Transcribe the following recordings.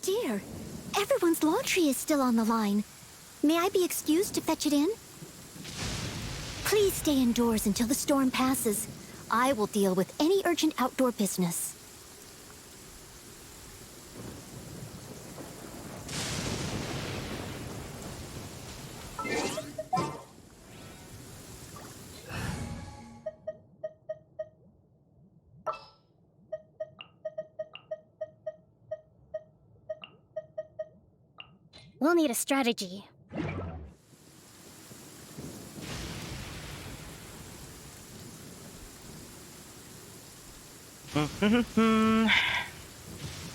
dear. Everyone's laundry is still on the line. May I be excused to fetch it in? Please stay indoors until the storm passes. I will deal with any urgent outdoor business. We'll need a strategy.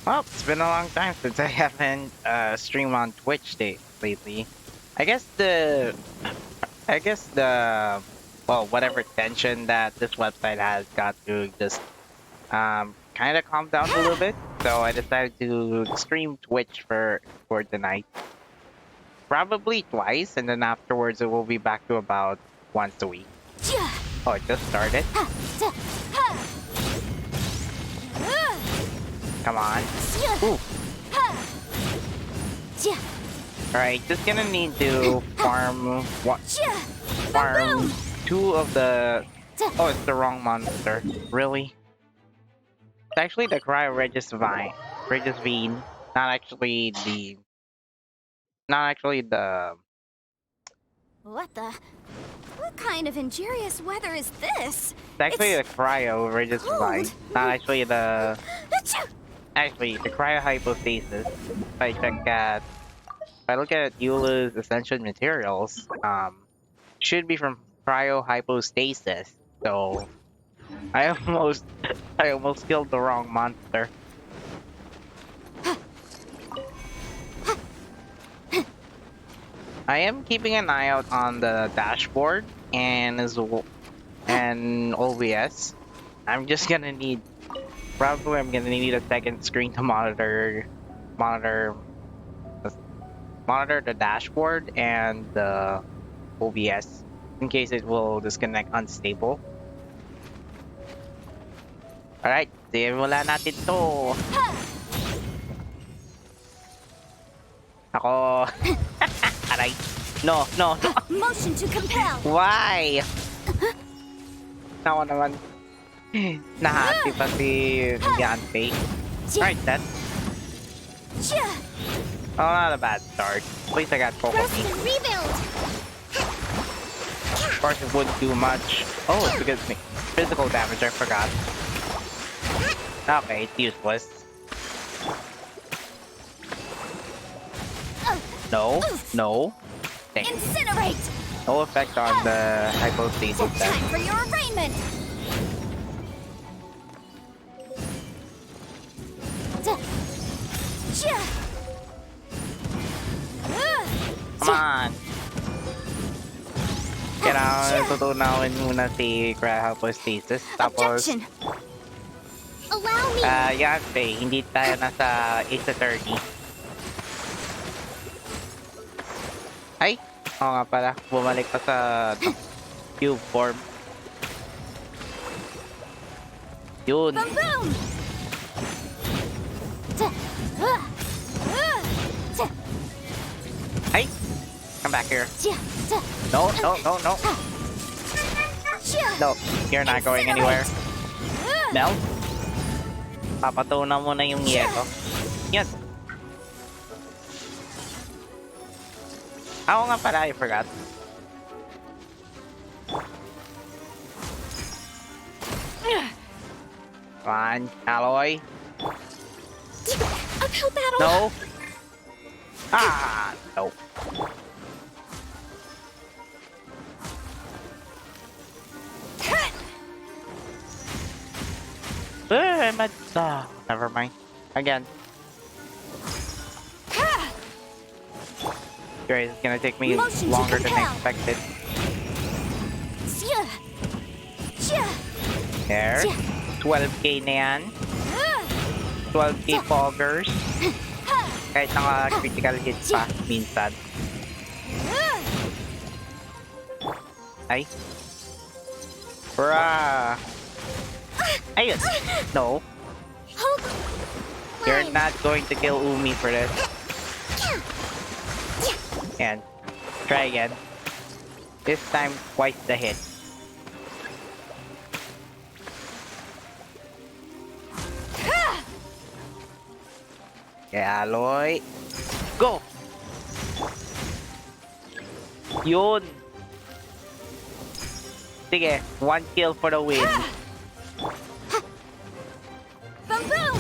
Well, it's been a long time since I haven't streamed on Twitch lately. I guess the well, whatever tension that this website has got to just kind of calm down a little bit. So I decided to stream Twitch for tonight. Probably twice, and then afterwards it will be back to about once a week. Oh, it just started. Come on. Ooh. Alright, just gonna need to farm farm 2 of the... Oh, it's the wrong monster. Really? It's actually the Cryo Regis Vine, not actually the... What kind of injurious weather is this? It's actually the Cryo Regis Vine, not actually the... Actually, the Cryo Hypostasis. If I look at Eula's Essential Materials, should be from Cryo Hypostasis. So I almost killed the wrong monster. I am keeping an eye out on the dashboard and OBS. I'm gonna need a second screen to monitor the dashboard and the OBS in case it will disconnect unstable. Alright, simulan natin to. Ako. Aray. No. Motion to compel. Why? Ako naman. Nahati pa si Yante. Alright then. Oh, not a bad start. At least I got Pokemon. Rebuild. Of course, it wouldn't do much. Oh, it's because of physical damage, I forgot. Okay, it's useless. No. Dang. Incinerate. No effect on the hypostasis Time then. for your arraignment. Come on! Kailangan tutunawin muna si Cryo Hypostasis. Tapos, Allow me. Yante, hindi tayo nasa SN30. Ay! Oo nga pala, bumalik pa sa cube form. Yun. Boom, boom. Hey! Come back here. No. No, you're not going anywhere. Melt. Papatunaw mo na yung yelo. Yan. Ako nga pala, I forgot. Come on, Alloy. Uphill battle. No. Ah, no. Never mind. Again. Great, it's gonna take me longer than expected. There. 12k na yan. 12k poggers. Kahit naka-critical hit pa, minsan. Ay. Bruh. Ayun. No. You're mine. not going to kill Umi for this. And try again. This time, twice the hit. Yeah, Aloy. Go! Yun! Sige, 1 kill for the win. Boom boom.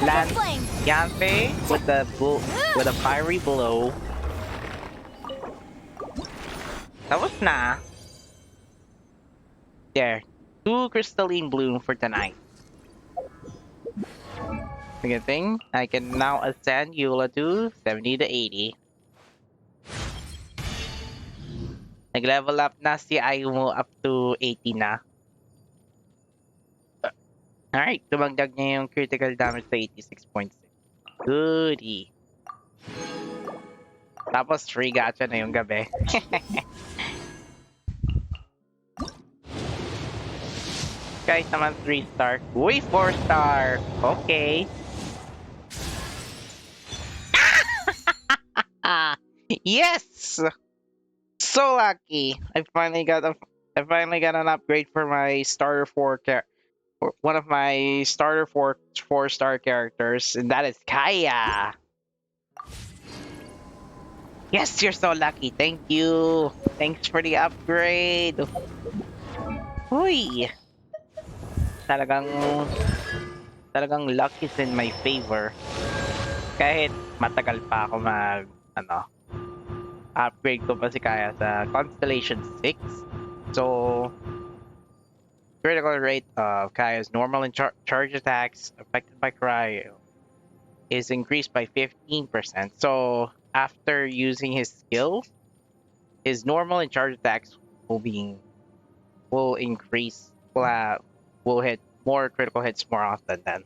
Land Rapid flame. Yanfei with a fiery blow. Tapos na. There. 2 crystalline bloom for tonight. The good thing, I can now ascend Eula to 70 to 80. Nag-level up na si Ayumu up to 80 na. Alright, tumagdag niya yung critical damage sa 86.6. Goodie. Tapos free gacha na yung gabi. Guys naman 3-star. Uy, 4-star! Okay. Yes! So lucky. I finally got an upgrade for my starter 4 one of my starter 4-star characters, and that is Kaya. Yes, you're so lucky. Thank you. Thanks for the upgrade. Uy. Talagang luck is in my favor. Kahit matagal pa ako upgrade ko pa si Kaya sa Constellation 6. So, critical rate of Kaya's normal and charge attacks affected by cryo is increased by 15%. So, after using his skill, his normal and charge attacks will increase. Will hit more critical hits more often then.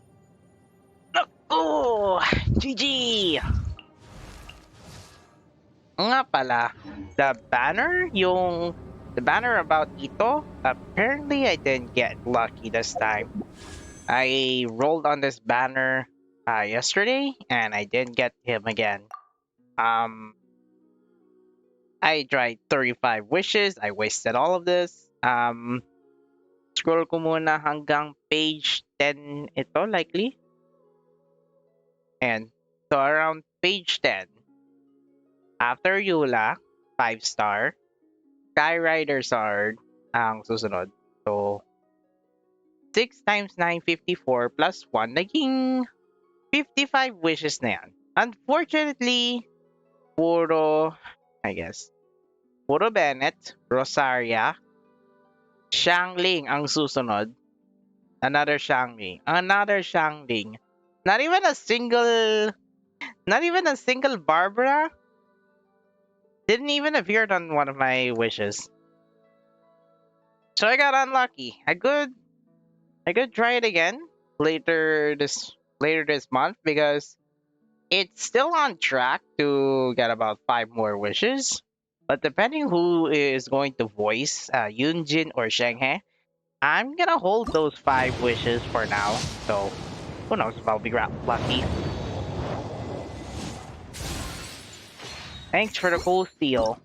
Oh, GG! Nga pala, the banner about Itto, apparently I didn't get lucky this time. I rolled on this banner yesterday and I didn't get him again. I tried 35 wishes, I wasted all of this. Scroll ko muna hanggang page 10 ito likely. And so around page 10, after Eula, 5-star, Skyrider Sword ang susunod. So, 6 times 9, 54 plus 1, naging 55 wishes na yan. Unfortunately, puro Bennett, Rosaria, Xiangling ang susunod. Another Xiangling. Not even a single Barbara didn't even appear on one of my wishes. So I got unlucky. I could try it again later this month because it's still on track to get about 5 more wishes. But depending who is going to voice Yunjin or Shenghe, I'm gonna hold those 5 wishes for now. So who knows if I'll be lucky. Thanks for the cool steal.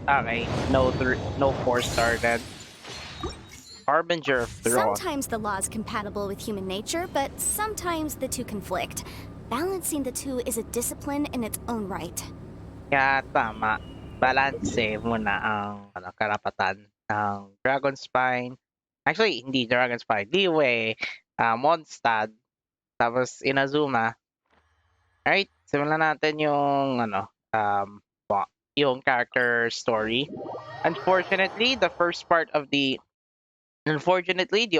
Okay, no 4-star then. Harbinger of Thrawn. Sometimes the law is compatible with human nature, but sometimes the two conflict. Balancing the two is a discipline in its own right. Kaya tama. Balance muna ang karapatan ng Dragon Spine. Actually, hindi Dragon Spine. Liyue, Mondstadt, tapos Inazuma. Alright, simulan natin yung yung character story. Unfortunately, the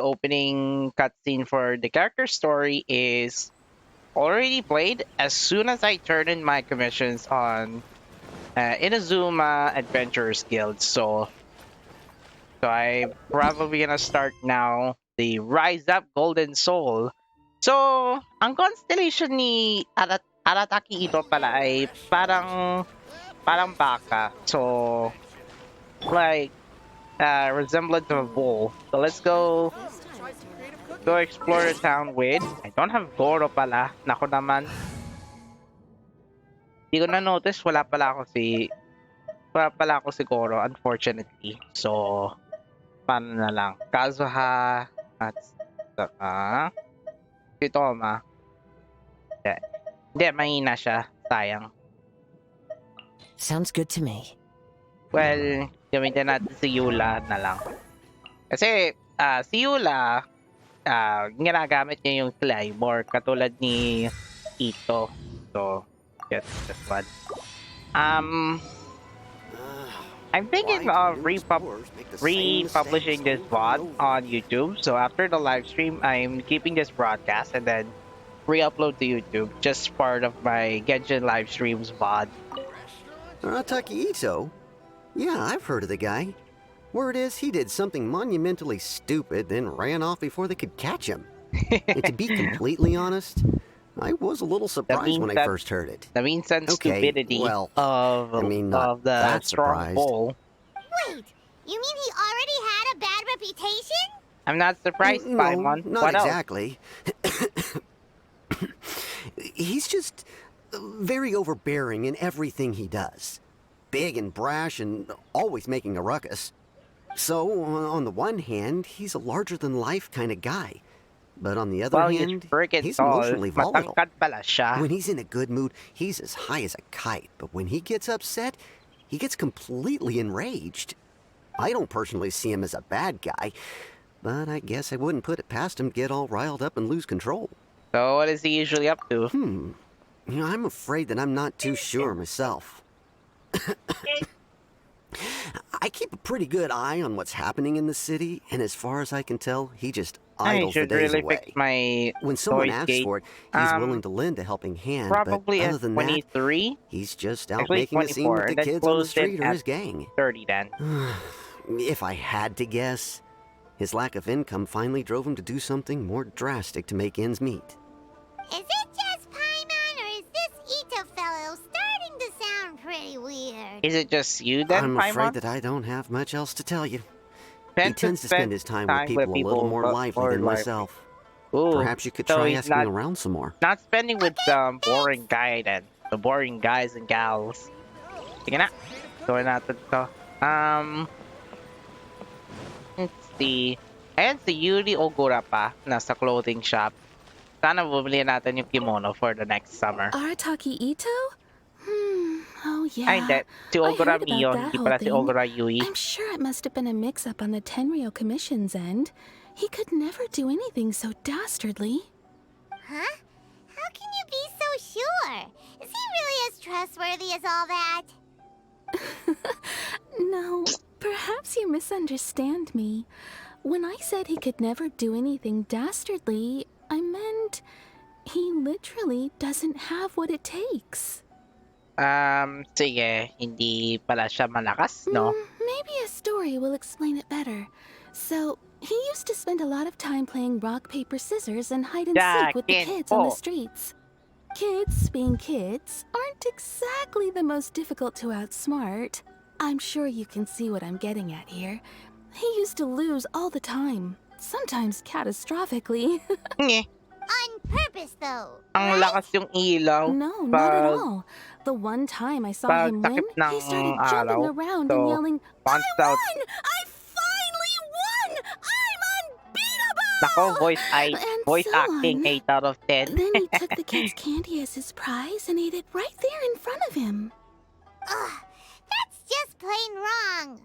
opening cutscene for the character story is already played as soon as I turn in my commissions on Inazuma Adventurers Guild. So I'm probably gonna start now the Rise Up Golden Soul. So, ang constellation ni Arataki Itto pala ay parang baka. So, like, resemblance of a bull. So let's go go explore the town with. I don't have Goro pala. Nako naman. Hindi ko na-notice. Wala pala ako si Goro, unfortunately. So, paano na lang? Kazuha at si Toma. Hindi, mahina siya. Sayang. Sounds good to me. Well, gamitin natin si Eula na lang. Kasi, si Eula, ginagamit niya yung Claymore katulad ni Itto. So, get this one. I'm thinking of republishing this VOD on YouTube. So after the live stream, I'm keeping this broadcast and then re-upload to YouTube. Just part of my Genshin live streams VOD. Arataki Itto? Yeah, I've heard of the guy. Word is, he did something monumentally stupid, then ran off before they could catch him. And to be completely honest, I was a little surprised when I first heard it. The means and Okay, stupidity well, of not the that strong surprised. bull. Wait, you mean he already had a bad reputation? I'm not surprised, Paimon. No, not What else? exactly. He's just very overbearing in everything he does. Big and brash and always making a ruckus. So, on the one hand, he's a larger-than-life kind of guy. But on the other hand, he's emotionally volatile. Matangkad pala siya. When he's in a good mood, he's as high as a kite. But when he gets upset, he gets completely enraged. I don't personally see him as a bad guy, but I guess I wouldn't put it past him to get all riled up and lose control. So what is he usually up to? You know, I'm afraid that I'm not too sure myself. I keep a pretty good eye on what's happening in the city, and as far as I can tell, he just I idles the should days really away. fix my When someone noise asks gate. for it, he's willing to lend a helping hand, Probably but at other than that, 23, he's just out Actually, making a scene 24, with the and then kids on the closed it street or at his gang. 30 then. If I had to guess, his lack of income finally drove him to do something more drastic to make ends meet. Is it just Paimon, or is this Itto fellow starting to sound pretty weird? Is it just you then, I'm Paimon? afraid that I don't have much else to tell you. He Tend tends to spend his time with people a little more lively than myself. Ooh, Perhaps you could so try he's asking not, around some more. not spending with the boring guy then. The boring guys and gals. Sige na. Gawin natin to. Let's see. Ayan si Yuri Ogura pa. Nasa clothing shop. Sana bumili natin yung kimono for the next summer. Arataki Itto? Oh yeah. Ay, hindi. Si I Ogura heard about Mio, that hindi whole pala si thing. Ogura Yui. I'm sure it must have been a mix-up on the Tenryo Commission's end. He could never do anything so dastardly. Huh? How can you be so sure? Is he really as trustworthy as all that? No, perhaps you misunderstand me. When I said he could never do anything dastardly, I meant he literally doesn't have what it takes. Sige, hindi pala siya malakas, no? Maybe a story will explain it better. So, he used to spend a lot of time playing rock, paper, scissors and hide and seek with the kids on the streets. Kids, being kids, aren't exactly the most difficult to outsmart. I'm sure you can see what I'm getting at here. He used to lose all the time, sometimes catastrophically. Nye. On purpose, though. Ang lakas yung ilaw. No, not at all. The one time I saw him win, takip ng he started araw. jumping around So, and yelling, I once out. won! I finally won! I'm unbeatable! Nako, And voice so acting on. 8 out of 10. Then he took the kid's candy as his prize and ate it right there in front of him. Ugh, that's just plain wrong.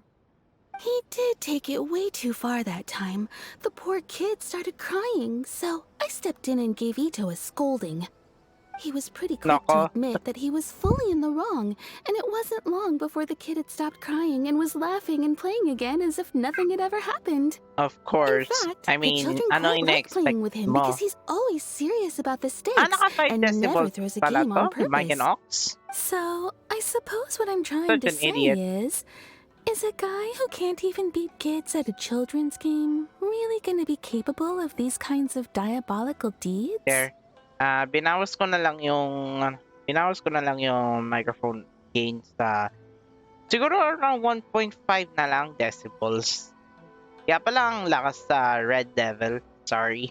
He did take it way too far that time. The poor kid started crying, so I stepped in and gave Itto a scolding. He was pretty quick to Nako. admit that he was fully in the wrong, and it wasn't long before the kid had stopped crying and was laughing and playing again as if nothing had ever happened. Of course. In fact, I the mean, children ano quite like ina-expect playing with him mo? because he's always serious about the stakes Naka 5 and never decibels throws a pala game on to? Mike and purpose. Ox? So, I suppose what I'm trying Such to an say idiot. is a guy who can't even beat kids at a children's game really gonna be capable of these kinds of diabolical deeds? There. Binawas ko na lang yung microphone gain sa siguro around 1.5 na lang decibels. Kaya pala ang lakas sa Red Devil. Sorry.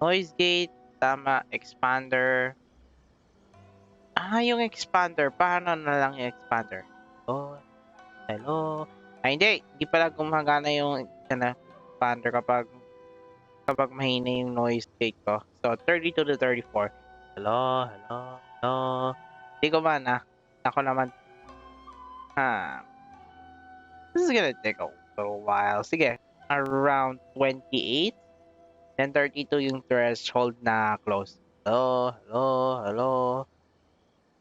Noise gate, tama, expander. Yung expander, paano na lang yung expander? Oh, hello. Hindi pala gumagana yung expander kapag mahina yung noise gate ko. So, 32 to 34. Hello. Hindi ko man Ako naman. This is gonna take a little while. Sige, around 28. Then 32 yung threshold na close. Hello.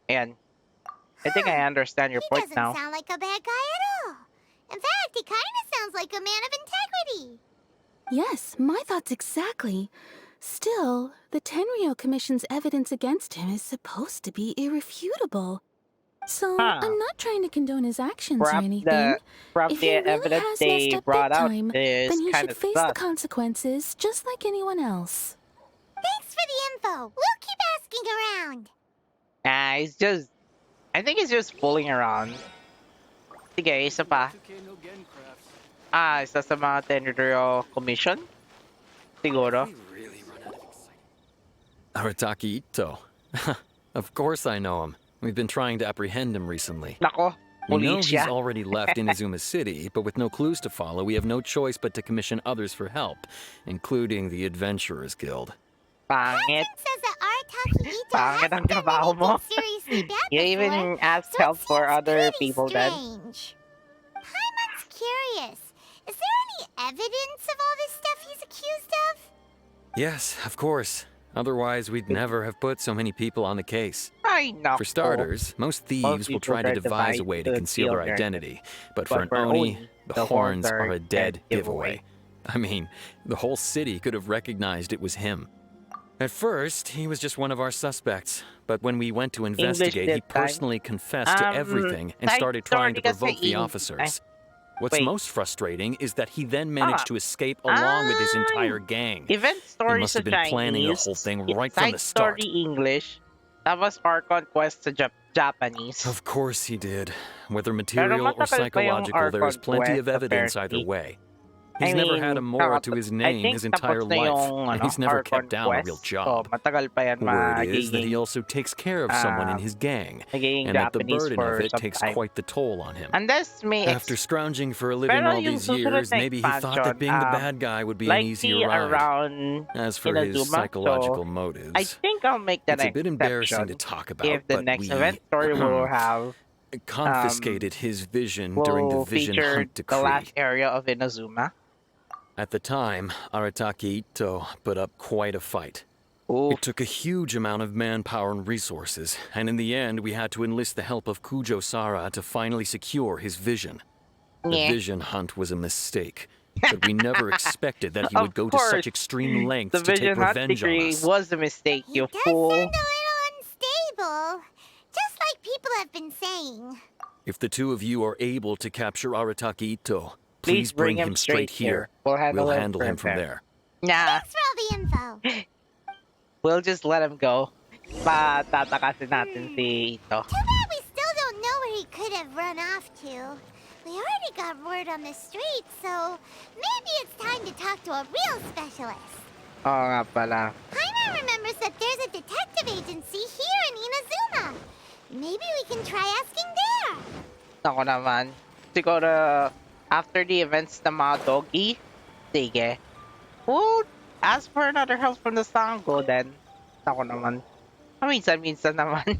Ayan. I think I understand your point now. He doesn't sound like a bad guy at all. In fact, he kind of sounds like a man of integrity. Yes, my thoughts exactly. Still, the Tenryou Commission's evidence against him is supposed to be irrefutable. So, I'm not trying to condone his actions or anything. From If the he really evidence has they messed up brought big out time, is then he kind should of face the sus. consequences just like anyone else. Thanks for the info. We'll keep asking around. I think he's just fooling around. Sige, isa pa. Isa sa mga Tenryou Commission? Siguro. Arataki Itto. Of course I know him. We've been trying to apprehend him recently. Nako, We know ulit he's siya. already left Inazuma City, but with no clues to follow, we have no choice but to commission others for help, including the Adventurers Guild. Pangit. Says that Arataki Itto Pangit ang hasn't done trabaho mo. anything seriously bad You before, even asked so it help for seems other pretty people then. strange. Paimon's curious. Is there any evidence of all this stuff he's accused of? Yes, of course. Otherwise, we'd never have put so many people on the case. Ay, nako. For starters, most thieves will try to devise a way to conceal their identity. But for an Oni, the horns are a dead giveaway. I mean, the whole city could have recognized it was him. At first, he was just one of our suspects. But when we went to investigate, he personally confessed to everything and started trying to provoke the officers. What's most frustrating is that he then managed to escape along with his entire gang. Event story He must have been planning the whole thing right from the start. Side story English. Tapos Arc Conquest sa Japanese. Of course he did. Whether material or psychological, there is plenty of evidence either way. He's never had a more to his name his entire life, and he's never kept down a real job. Word is that he also takes care of someone in his gang, and that the burden of it takes quite the toll on him. After scrounging for a living all these years, maybe he thought that being the bad guy would be an easier ride. As for his psychological motives, I think I'll make that it's a bit embarrassing to talk about, if the but next we event story will have confiscated his vision during the Vision Hunt Decree. The last area of Inazuma. At the time, Arataki Itto put up quite a fight. Ooh. It took a huge amount of manpower and resources, and in the end, we had to enlist the help of Kujo Sara to finally secure his vision. The Vision Hunt was a mistake, but we never expected that he would go to such extreme lengths to take revenge on us. Was a mistake, you fool. Sound a little unstable, just like people have been saying. If the two of you are able to capture Arataki Itto, please bring him straight here. We'll handle him from there. Nah. Thanks for all the info. We'll just let him go. Patatakasin natin si Itto. Too bad we still don't know where he could have run off to. We already got word on the street, so maybe it's time to talk to a real specialist. Oo nga pala. Paimon remembers that there's a detective agency here in Inazuma. Maybe we can try asking there. Ako naman. Siguro, after the events na mga doggy, sige. We'll ask for another help from the Sango then. Ako naman. Minsan-minsan naman.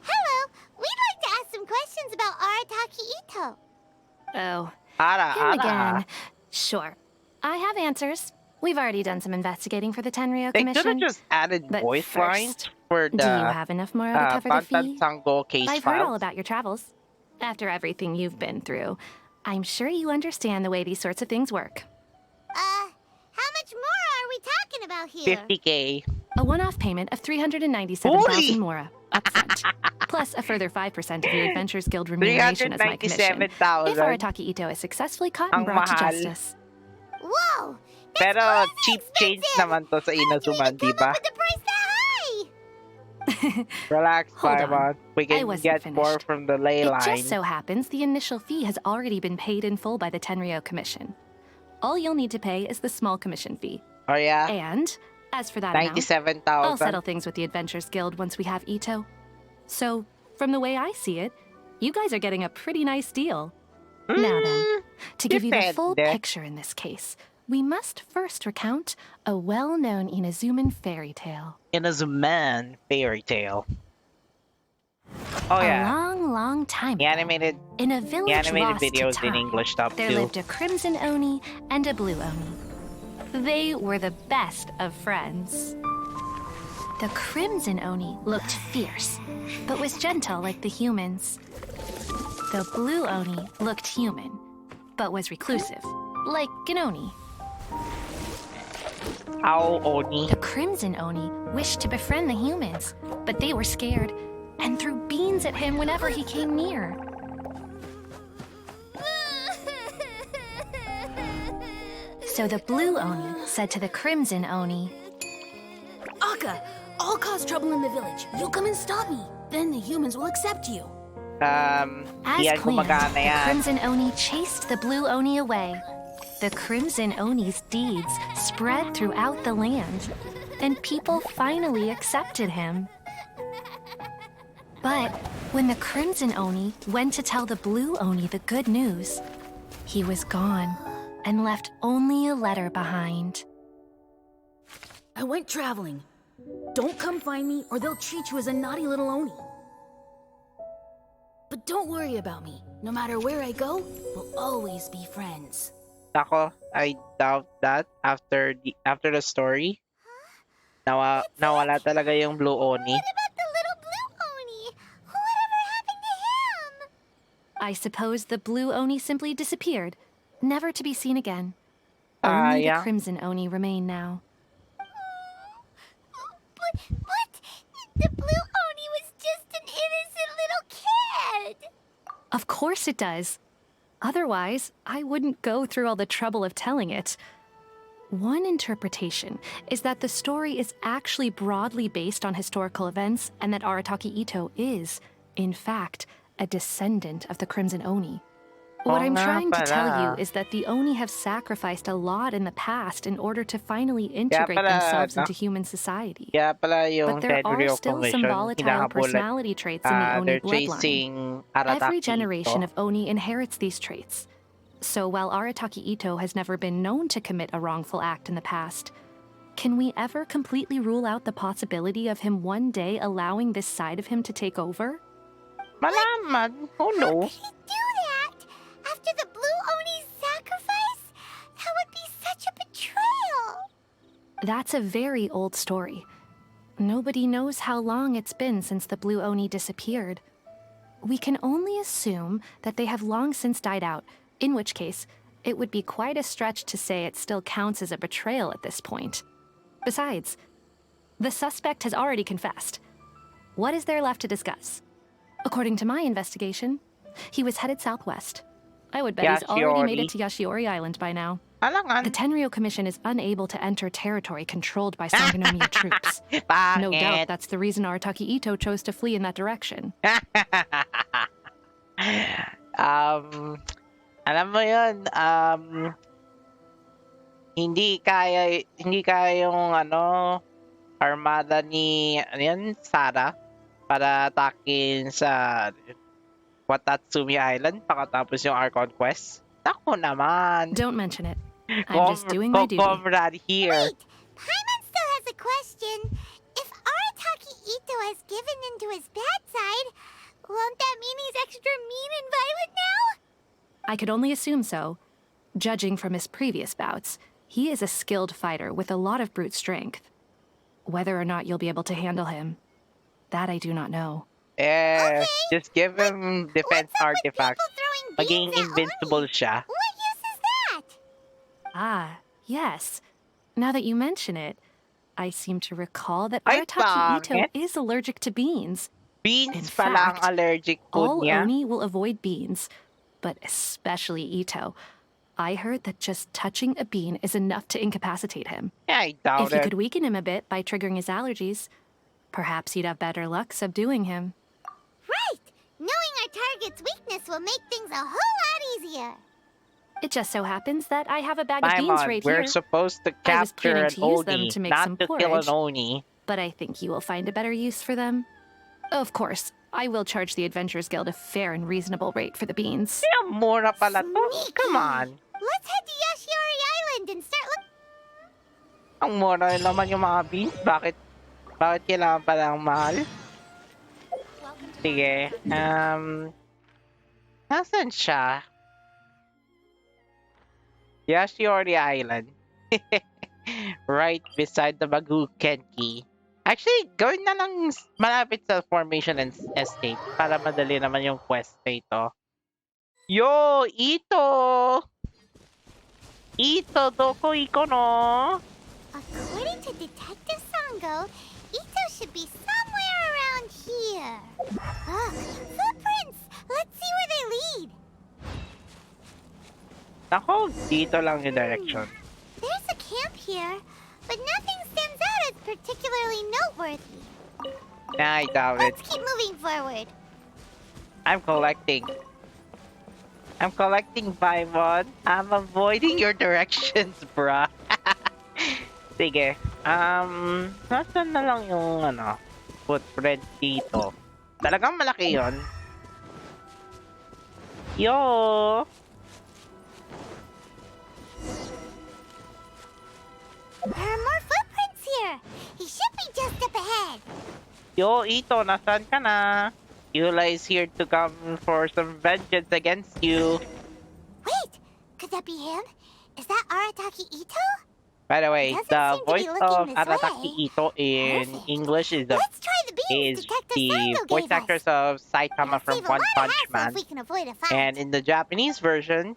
Hello, we'd like to ask some questions about Arataki Itto. Oh, Him again. Sure. I have answers. We've already done some investigating for the Tenryou They could have Commission. just added But voice first, lines for the Do you have enough more to cover the Bantan fee? Sango case I've heard all files. about your travels. After everything you've been through, I'm sure you understand the way these sorts of things work. How much more are we talking about here? 50K. A one-off payment of 397,000 Holy! mora upfront, plus a further 5% of your Adventurers Guild remuneration as my commission. If 397,000. Arataki Itto is successfully caught and Ang brought to mahal. justice. Whoa! That's Pero crazy cheap change expensive! naman to sa How did you Inazuma, even di come ba? up with the price that high? Relax, Hold on. Paimon. We I can wasn't get more finished. from the ley It line. just so happens the initial fee has already been paid in full by the Tenryou Commission. all you'll need to pay is the small commission fee. Oh yeah? And, as for that amount, 97,000. I'll settle things with the Adventures Guild once we have Itto. So, from the way I see it, you guys are getting a pretty nice deal. Now then, to give you the full picture in this case, we must first recount a well-known Inazuman fairy tale. Inazuman fairy tale. Oh yeah. A long, long time The ago, animated, in a the village animated lost to videos in time, English stuff there too. lived a crimson Oni and a blue Oni. They were the best of friends. The crimson Oni looked fierce, but was gentle like the humans. The blue Oni looked human, but was reclusive, like an Oni. How Oni? The crimson Oni wished to befriend the humans, but they were scared and threw beans at him whenever he came near. So the blue Oni said to the crimson Oni, Akka, I'll cause trouble in the village. You come and stop me. Then the humans will accept you. as yan planned, gumagana the yan. crimson Oni chased the blue Oni away. The crimson Oni's deeds spread throughout the land, and people finally accepted him. But when the crimson Oni went to tell the blue Oni the good news, he was gone and left only a letter behind. I went traveling. Don't come find me or they'll treat you as a naughty little Oni. But don't worry about me. No matter where I go, we'll always be friends. Ako, I doubt that after the story. Nawala talaga yung blue Oni. What about the little blue Oni? Whatever happened to him? I suppose the blue Oni simply disappeared, never to be seen again. Only yeah. the crimson Oni remain now. But the blue Oni was just an innocent little kid. Of course it does. Otherwise, I wouldn't go through all the trouble of telling it. One interpretation is that the story is actually broadly based on historical events and that Arataki Itto is, in fact, a descendant of the Crimson Oni. What I'm trying to tell you is that the Oni have sacrificed a lot in the past in order to finally integrate themselves into human society. Kaya pala yung But there are Tenryo still some Commission, volatile personality traits in the Oni they're bloodline. chasing Arataki Every generation Itto. of Oni inherits these traits. So while Arataki Itto has never been known to commit a wrongful act in the past, can we ever completely rule out the possibility of him one day allowing this side of him to take over? Malaman. Who How knows? could he do that? After the blue Oni's sacrifice? That would be such a betrayal. That's a very old story. Nobody knows how long it's been since the blue Oni disappeared. We can only assume that they have long since died out, in which case, it would be quite a stretch to say it still counts as a betrayal at this point. Besides, the suspect has already confessed. What is there left to discuss? According to my investigation, he was headed southwest. I would bet he's already made it to Yashiori Island by now. Alangan. The Tenryo Commission is unable to enter territory controlled by Sangonomiya troops. No doubt that's the reason Arataki Itto chose to flee in that direction. Alam mo yun, hindi kaya yung armada ni Sara para atakin sa Watatsumi Island pakatapos yung Archon Quest. Ako naman. Don't mention it. I'm just doing my duty. Comrade here. Wait, Paimon still has a question. If Arataki Itto has given in to his bad side, won't that mean he's extra mean and violent now? I could only assume so. Judging from his previous bouts, he is a skilled fighter with a lot of brute strength. Whether or not you'll be able to handle him, that I do not know. Okay, just give him defense What's up with artifacts. people throwing Maging beans at invincible Oni? siya. What use is that? Ah, yes. Now that you mention it, I seem to recall that Ay, Arataki Itto pangit. is allergic to beans. Beans In pala ang fact, allergic food All niya. Oni will avoid beans, but especially Itto. I heard that just touching a bean is enough to incapacitate him. Yeah, I doubt If you it. could weaken him a bit by triggering his allergies, perhaps you'd have better luck subduing him. Right! Knowing our target's weakness will make things a whole lot easier. It just so happens that I have a bag of beans right we're here. supposed to I was capture planning an to use them Oni, to make not some to kill an porridge, Oni. but I think you will find a better use for them. Of course, I will charge the Adventurers Guild a fair and reasonable rate for the beans. Kaya mura pala to. Come on. Let's head to Yoshiori Island and start looking. Ang mura naman yung mga beans. Bakit kailangan pala ang mahal? Sige. Nasaan siya? Yoshiori Island. Right beside the Bagukenki. Actually, gawin na lang malapit sa Formation and Estate para madali naman yung quest ito. Yo, Itto! Itto, doko iko no? According to Detective Sango, Itto should be somewhere around here. Look, footprints! Let's see where they lead. Ako, dito lang yung direction. There's a camp here, but nothing stands out as particularly noteworthy. Nah, I doubt it. Let's keep moving forward. I'm collecting. I'm collecting Paimon. I'm avoiding your directions, bruh. Sige. Nasaan na lang yung footprint dito? Talagang malaki yon. Yo! There are more footprints here. He should be just up ahead. Yo, Itto, nasaan ka na? Eula is here to come for some vengeance against you. Wait, could that be him? Is that Arataki Itto? By the way, Doesn't the seem to be voice looking of this Arataki way. Itto in Perfect. English is Let's try the beans Detective the Sango voice gave actors us. of Saitama from Save a One lot Punch of hassle Man. if we can avoid a fight. And in the Japanese version,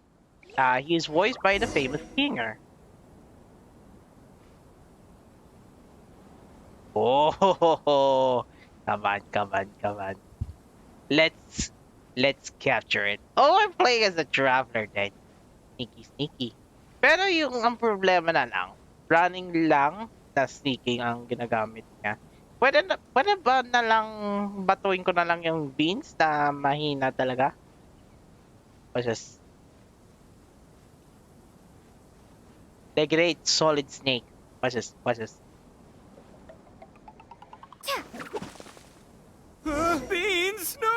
he is voiced by the famous singer. Oh, come on. Let's capture it. Oh, I'm playing as a traveler then. Sneaky. Pero ang problema na lang, running lang na sneaking ang ginagamit niya. Pwede ba na lang batuin ko na lang yung beans na mahina talaga? O just the great solid snake. Watch this. Beans, no!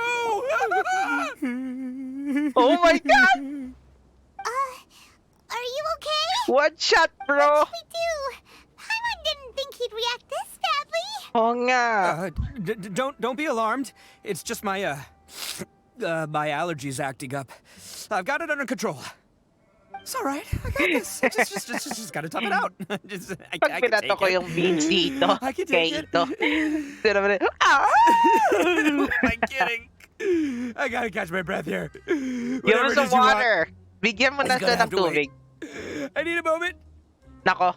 Oh my god! Are you okay? One shot, bro! What should we do? Paimon didn't think he'd react this badly. Oo nga. Don't be alarmed. It's just my my allergies acting up. I've got it under control. It's all right. I got this. Just gotta tough it out. I Pag can binato take ko it. yung beans dito, I can kay take it. Itto. Sino ba rin? Ah! Who am I kidding? I gotta catch my breath here. Give him some water. Bigyan mo na He's gonna siya have ng to wait. tubig. I need a moment. Nako.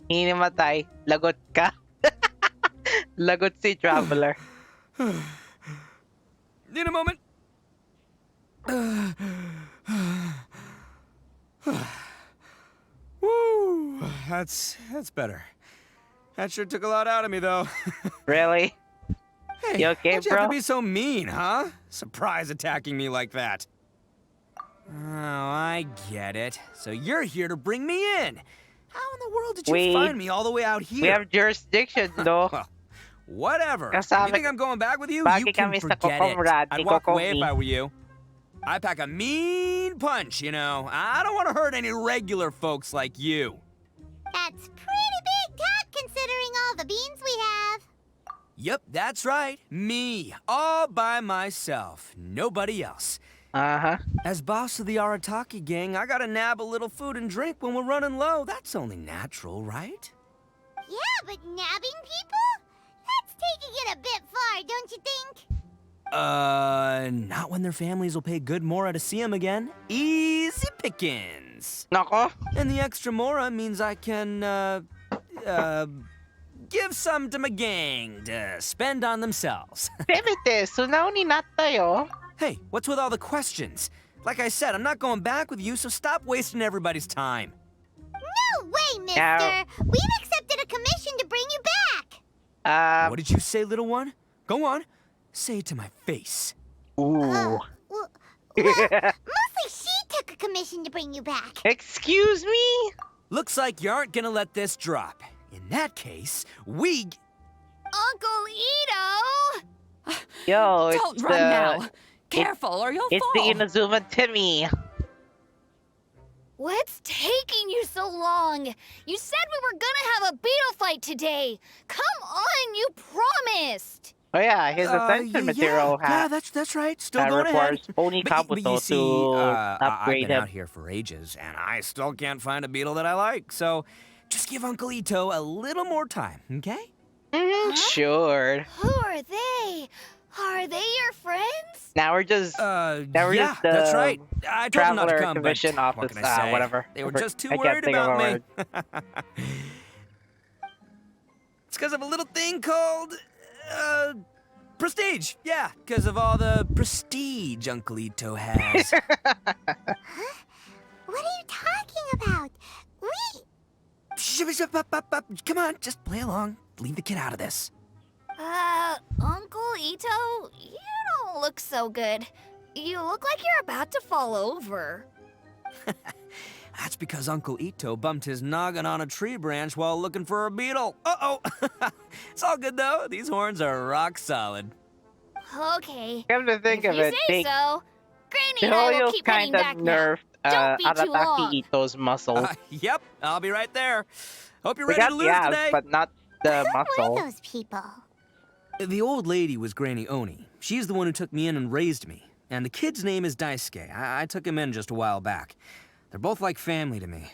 Hinimatay. Lagot ka. Lagot si Traveler. Need a moment. Woo, that's better. That sure took a lot out of me, though. Really? Hey, You okay, why'd you have bro? to be so mean, huh? Surprise attacking me like that. Oh, I get it. So you're here to bring me in. How in the world did you find me all the way out here? We have jurisdiction, though. Well, whatever. Kasama- You think I'm going back with you? Bakit You can kami sa forget it. Kokomrad, I'd ni walk away if Kokomi. I were you. I pack a mean punch, you know. I don't want to hurt any regular folks like you. That's pretty big talk considering all the beans we have. Yep, that's right. Me, all by myself. Nobody else. Uh-huh. As boss of the Arataki gang, I gotta nab a little food and drink when we're running low. That's only natural, right? Yeah, but nabbing people? That's taking it a bit far, don't you think? Not when their families will pay good mora to see them again. Easy pickings. Nako. And the extra mora means I can, give some to my gang to spend on themselves. Pivete, sunauni na tayo. Hey, what's with all the questions? Like I said, I'm not going back with you, so stop wasting everybody's time. No way, mister! Now- We've accepted a commission to bring you back! What did you say, little one? Go on. Say it to my face. Ooh. Well, mostly she took a commission to bring you back. Excuse me? Looks like you aren't gonna let this drop. In that case, we... Uncle Itto! Yo, it's Don't run now. Careful, or you'll it's fall. the Inazuma Timmy. What's taking you so long? You said we were gonna have a beetle fight today. Come on, you promised. Oh yeah, his ascension material Yeah, that's right. Still going requires ahead. only But you Kabuto see, to I've upgrade been him. out here for ages, and I still can't find a beetle that I like. So just give Uncle Itto a little more time, okay? Sure. Who are they? Are they your friends? Now we're just Yeah, that's right. I told them not to traveler come, commission but office, what can I say? whatever. They were just too I can't worried think of about a me. It's because of a little thing called, prestige. Yeah, because of all the prestige Uncle Itto has. What are you talking about? Come on, just play along. Leave the kid out of this. Uncle Itto, you don't look so good. You look like you're about to fall over. That's because Uncle Itto bumped his noggin on a tree branch while looking for a beetle. Uh-oh. It's all good, though. These horns are rock solid. Okay. Come to think If of you it, say so. Granny and I will keep heading kind back of now. nerfed Don't be too long. Arataki Itto's muscles. Yep, I'll be right there. Hope you're We ready got to the lose abs, today. but not the Who muscle. are those people? The old lady was Granny Oni. She's the one who took me in and raised me. And the kid's name is Daisuke. I took him in just a while back. They're both like family to me.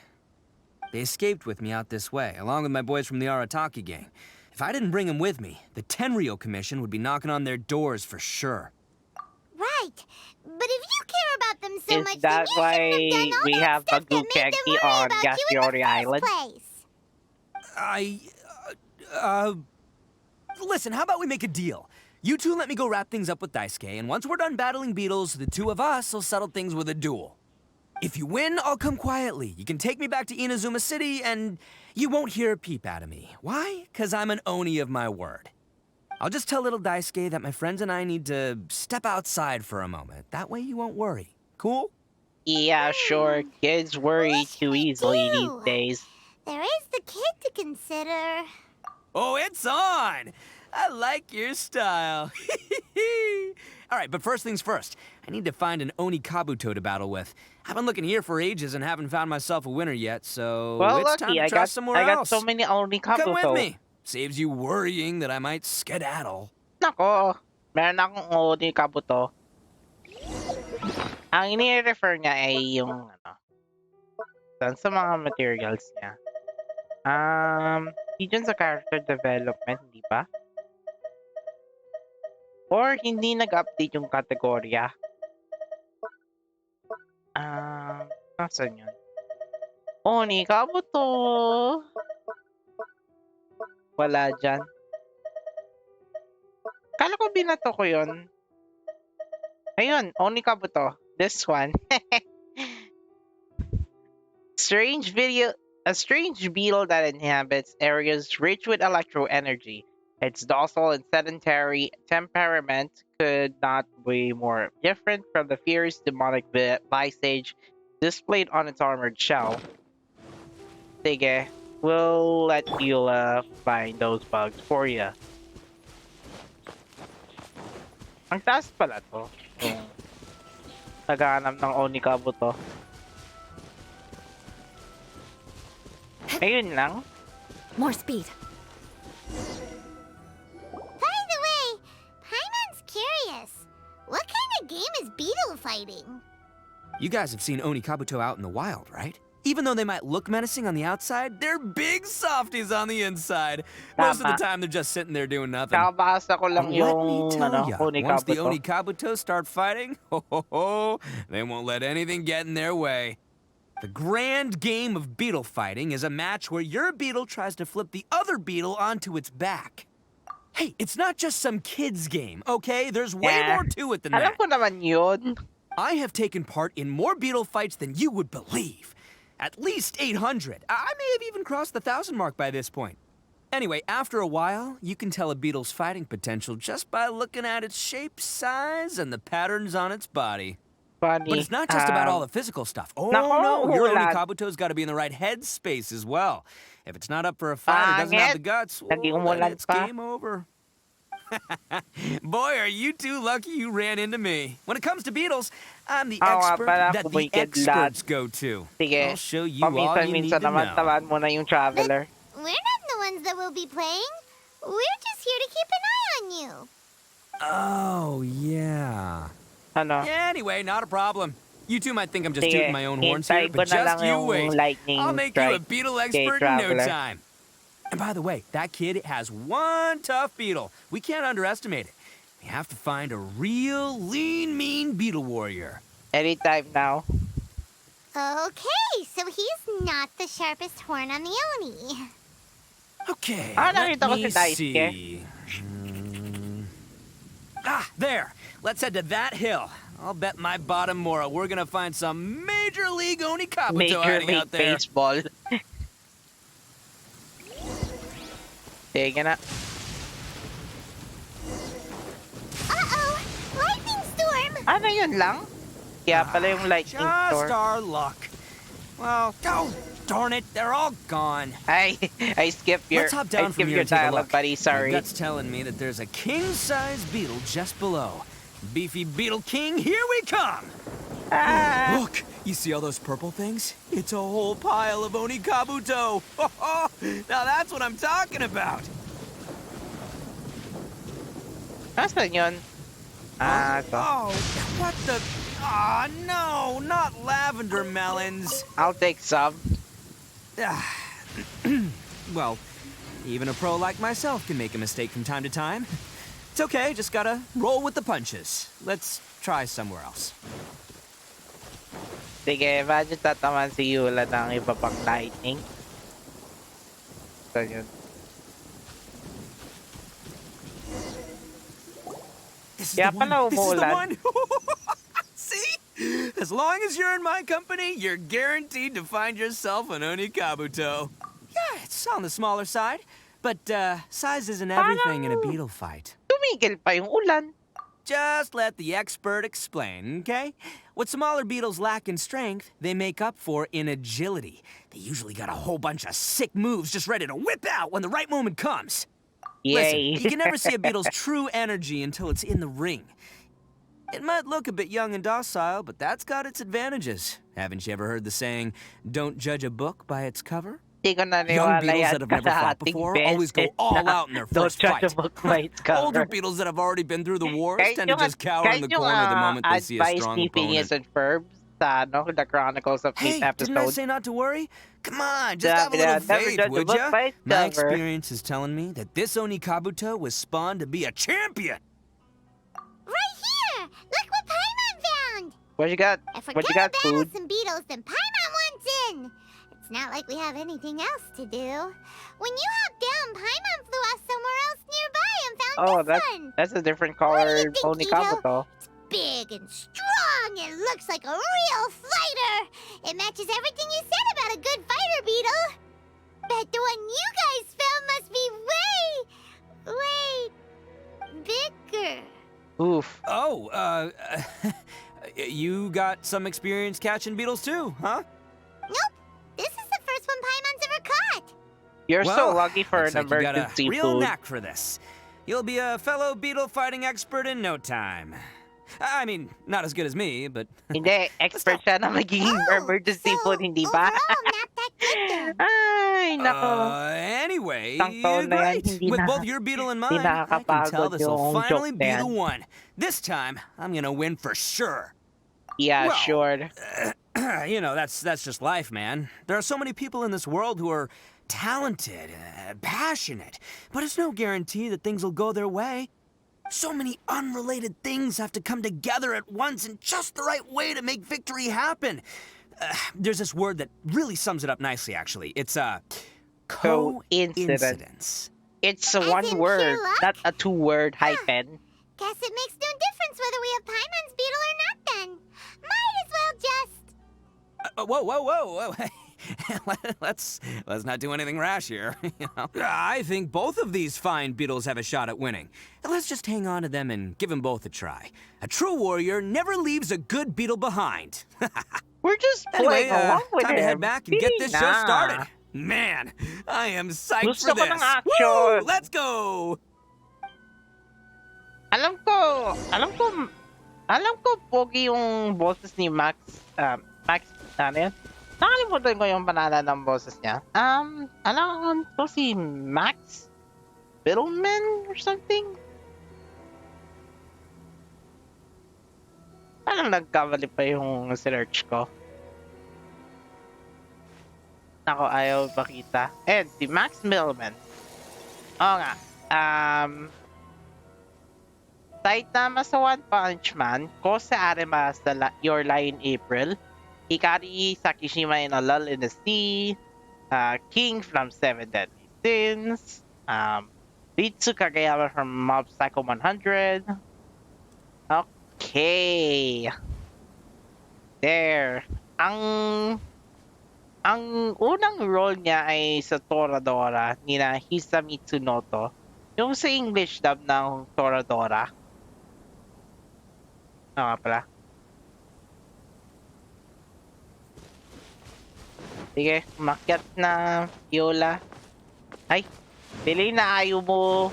They escaped with me out this way, along with my boys from the Arataki gang. If I didn't bring them with me, the Tenryou Commission would be knocking on their doors for sure. Right. But if you care about them so Is much, that then you shouldn't have done all why we that have stuff that made them Bagukeki worry on about you in the Gashiori first Island? place. Listen, how about we make a deal? You two let me go wrap things up with Daisuke, and once we're done battling beetles, the two of us will settle things with a duel. If you win, I'll come quietly. You can take me back to Inazuma City, and you won't hear a peep out of me. Why? 'Cause I'm an Oni of my word. I'll just tell little Daisuke that my friends and I need to step outside for a moment. That way you won't worry. Cool? Yeah, sure. Kids worry too easily these days. There is the kid to consider. Oh, it's on! I like your style. All right, but first things first. I need to find an Oni Kabuto to battle with. I've been looking here for ages and haven't found myself a winner yet, so Well, it's time lucky. to try somewhere I got else. so many Oni Kabuto. Come with me. Saves you worrying that I might skedaddle. Nako, meron akong Oni Kabuto. Ang ini-refer niya ay yung dun sa mga materials niya. Hindi dyan sa character development, di ba? Or hindi nag-update yung kategorya. Nasaan yun? Oni Kabuto! Wala dyan. Kala ko binato ko yun. Ayun, Oni Kabuto. This one. A strange beetle that inhabits areas rich with electro energy. Its docile and sedentary temperament could not be more different from the fierce demonic visage displayed on its armored shell. Sige, we'll let Eula find those bugs for you. Ang taas pala to. Naghahanap ng Oni Kabuto. Ayun lang. More speed. By the way, Paimon's curious. What kind of game is beetle fighting? You guys have seen Oni Kabuto out in the wild, right? Even though they might look menacing on the outside, they're big softies on the inside. Most of the time, they're just sitting there doing nothing. Kakabasa ko lang Let yung me tell ya, Oni once the Kabuto. Oni Kabuto start fighting, they won't let anything get in their way. The grand game of beetle fighting is a match where your beetle tries to flip the other beetle onto its back. Hey, it's not just some kid's game, okay? There's way more to it than Alam that. ko naman yun. I have taken part in more beetle fights than you would believe. At least 800. I may have even crossed the 1,000 mark by this point. Anyway, after a while, you can tell a beetle's fighting potential just by looking at its shape, size, and the patterns on its body. Funny. But it's not just about all the physical stuff. Oh Nako, no, your ulan. Onikabuto's got to be in the right headspace as well. If it's not up for a fight or doesn't have the guts, well, then it's game over. Boy, are you two lucky you ran into me. When it comes to beetles, I'm the expert that the experts go to. Sige. I'll show you all you need to naman know. tawan mo na yung traveler. We're not the ones that will be playing. We're just here to keep an eye on you. Oh, yeah. Ano? Anyway, not a problem. You two might think I'm just Sige, tooting my own horns here, hintay ko but na just lang you yung wait. lightning I'll make you a strike beetle kay expert in no Traveler. time. And by the way, that kid has one tough beetle. We can't underestimate it. We have to find a real lean, mean beetle warrior. Anytime now. Okay, so he's not the sharpest horn on the Oni. Okay, Ah, let nakita ko me si Daisuke. see. There. Let's head to that hill. I'll bet my bottom Mora we're gonna find some Major League Onikabuto Major hiding League out there. Baseball. Sige na. Uh-oh! Lightning storm! Ano yun lang? Kaya pala yung lightning Just storm. our luck. Well, oh, darn it, they're all gone. I skipped your, Let's hop down from here your and take a dialogue, look. buddy. Sorry. My gut's telling me that there's a king-size beetle just below. Beefy Beetle King, here we come! Ah. Look, you see all those purple things? It's a whole pile of Onikabuto. Now that's what I'm talking about. Nasaan yun? Ah, ito. Oh, what the? Ah, no, not lavender melons. I'll take some. Well, even a pro like myself can make a mistake from time to time. It's okay, just gotta roll with the punches. Let's try somewhere else. Sige, imagine tataman si Eula ng iba pang lightning. So yun. This is Kaya the one. pala This is the umuulan. one. See? As long as you're in my company, you're guaranteed to find yourself an Onikabuto. Yeah, it's on the smaller side, but size isn't everything in a beetle fight. Tumigil pa yung ulan. Just let the expert explain, okay? What smaller beetles lack in strength, they make up for in agility. They usually got a whole bunch of sick moves just ready to whip out when the right moment comes. Listen, Yay. you can never see a beetle's true energy until it's in the ring. It might look a bit young and docile, but that's got its advantages. Haven't you ever heard the saying, don't judge a book by its cover? Hindi ko Young naniwala beetles yan that have never fought before always go all out in their Don't first judge fight. a book by its cover. Older beetles that have already been through the wars Kahit tend to yung- just cower in the kahit yung, corner the moment they see a advice strong ni Phineas opponent. and Ferb sa The Chronicles of Hey, 8th didn't I episode. say not to worry? Come on, just have a Sabi little na, never faith, judge a would book ya? by its My cover. experience is telling me that this Onikabuto was spawned to be a champion. Right here! Look what Paimon found! What you got? If we're What you gonna got, battle food? some beetles, then Paimon wants in! It's not like we have anything else to do. When you hopped down, Paimon flew off somewhere else nearby and found Oh, this one! that's a different What do you colored think, Onikabuto. It's big and strong and looks like a real fighter! It matches everything you said about a good fighter beetle! Bet the one you guys found must be way bigger. Oof. Oh, you got some experience catching beetles too, huh? Nope. This is the first one Paimon's ever caught. You're so Well, lucky for looks an like you got emergency a real food. knack for this. You'll be a fellow beetle fighting expert in no time. I mean, not as good as me, but... Hindi, expert siya na magiging emergency so food, hindi ba? overall, not that good then. Ay, nako. Anyway, Isang taon na yan, great. hindi With na- both your beetle and hindi mine, I can tell nakakapagod this will yung finally joke be na the yan. one. This time, I'm gonna win for sure. Yeah, Well, sure. You know, that's just life, man. There are so many people in this world who are talented, passionate, but it's no guarantee that things will go their way. So many unrelated things have to come together at once in just the right way to make victory happen. There's this word that really sums it up nicely, actually. It's coincidence. It's As one in pure word, luck? not a two-word hyphen. Guess it makes no difference whether we have Paimon's beetle or not then. Might as well just... Whoa. let's not do anything rash here. You know? I think both of these fine beetles have a shot at winning. Let's just hang on to them and give them both a try. A true warrior never leaves a good beetle behind. We're just playing along with time him. to head back and get this show started. Man, I am psyched for this. Woo! Let's go! Alam ko, pogi yung boses ni Max, Max, ano yun? Nakalimutan ko yung pangalan ng boses niya. Alam ko si Max Fiddleman or something? Parang nagkamali pa yung search ko. Ako, ayaw makita. And si Max Millman. Oo nga. Saitama sa One Punch Man, Kose Arima sa Your Lie in April, Hikari Sakishima in A Lull in the Sea, King from Seven Deadly Sins, Ritsu Kageyama from Mob Psycho 100. Okay. There. Ang unang role niya ay sa Toradora ni na Hisamitsu Noto. Yung sa English dub ng Toradora. Nga pala. Sige, umakyat na Eula. Ay, pili na Ayumu.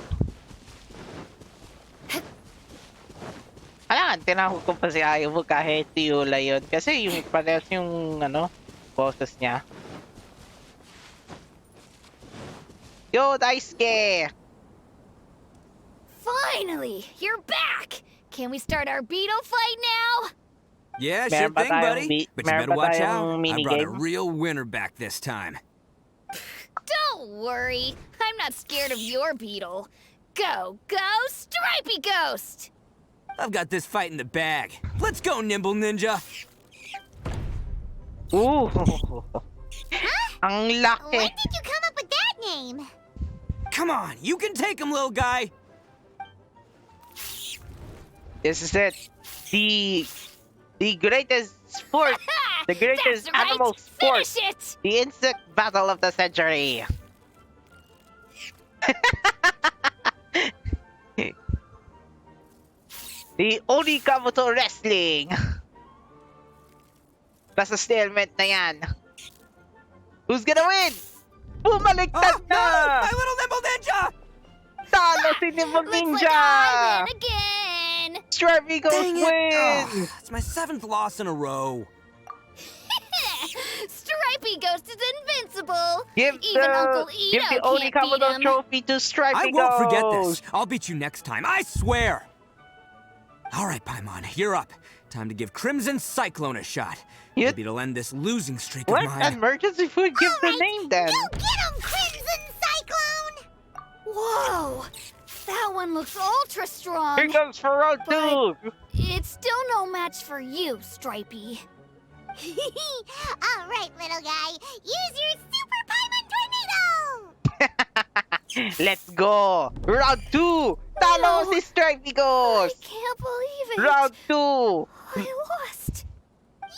Alangan, tinahog ko pa si Ayumu kahit Eula yun. Kasi yung parehas yung boses niya. Yo, Daisuke! Finally, you're back! Can we start our beetle fight now? Yeah, sure thing, buddy. But you better watch out. I brought a real winner back this time. Don't worry. I'm not scared of your beetle. Go, Stripey Ghost! I've got this fight in the bag. Let's go, Nimble Ninja! Ooh! Huh? Ang laki! When did you come up with that name? Come on, you can take him, little guy! This is it. The greatest sport. The greatest animal sport. Finish it! The insect battle of the century. The Onikabuto Wrestling. Nasa stalemate na yan. Who's gonna win? Bumaliktad na! No! My little Nimble Ninja! Talo si Nimble Ninja! Looks like I win again! Stripey Ghost wins! It's my 7th loss in a row. Stripey Ghost is invincible! Give Uncle Itto the can't Onikabuto beat him. trophy to Stripey Ghost! I won't forget this. I'll beat you next time, I swear! All right, Paimon, you're up. Time to give Crimson Cyclone a shot. Maybe it'll end this losing streak of mine. What emergency food? Give the name then. You get him, Crimson Cyclone! Whoa! That one looks ultra strong. Here goes for round 2. It's still no match for you, Stripey. All right, little guy. Use your Super Paimon Tornado! Let's go. Round 2. Talo si Stripey Ghost. I can't believe it. Round 2. I lost. Yay!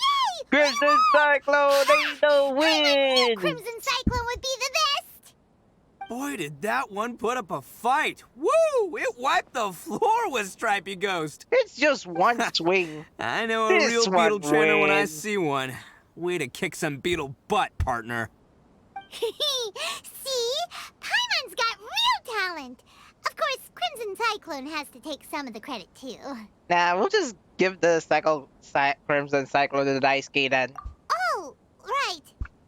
Crimson Cyclone, Itto win. Crimson Cyclone would be the best. Boy, did that one put up a fight. Woo! It wiped the floor with Stripey Ghost. It's just one swing. I know a This real one beetle trainer when I wins. see one. Way to kick some beetle butt, partner. See? Paimon's got real talent. Of course, Crimson Cyclone has to take some of the credit, too. Nah, we'll just give the Crimson Cyclone to the Daisuke then. Oh, right.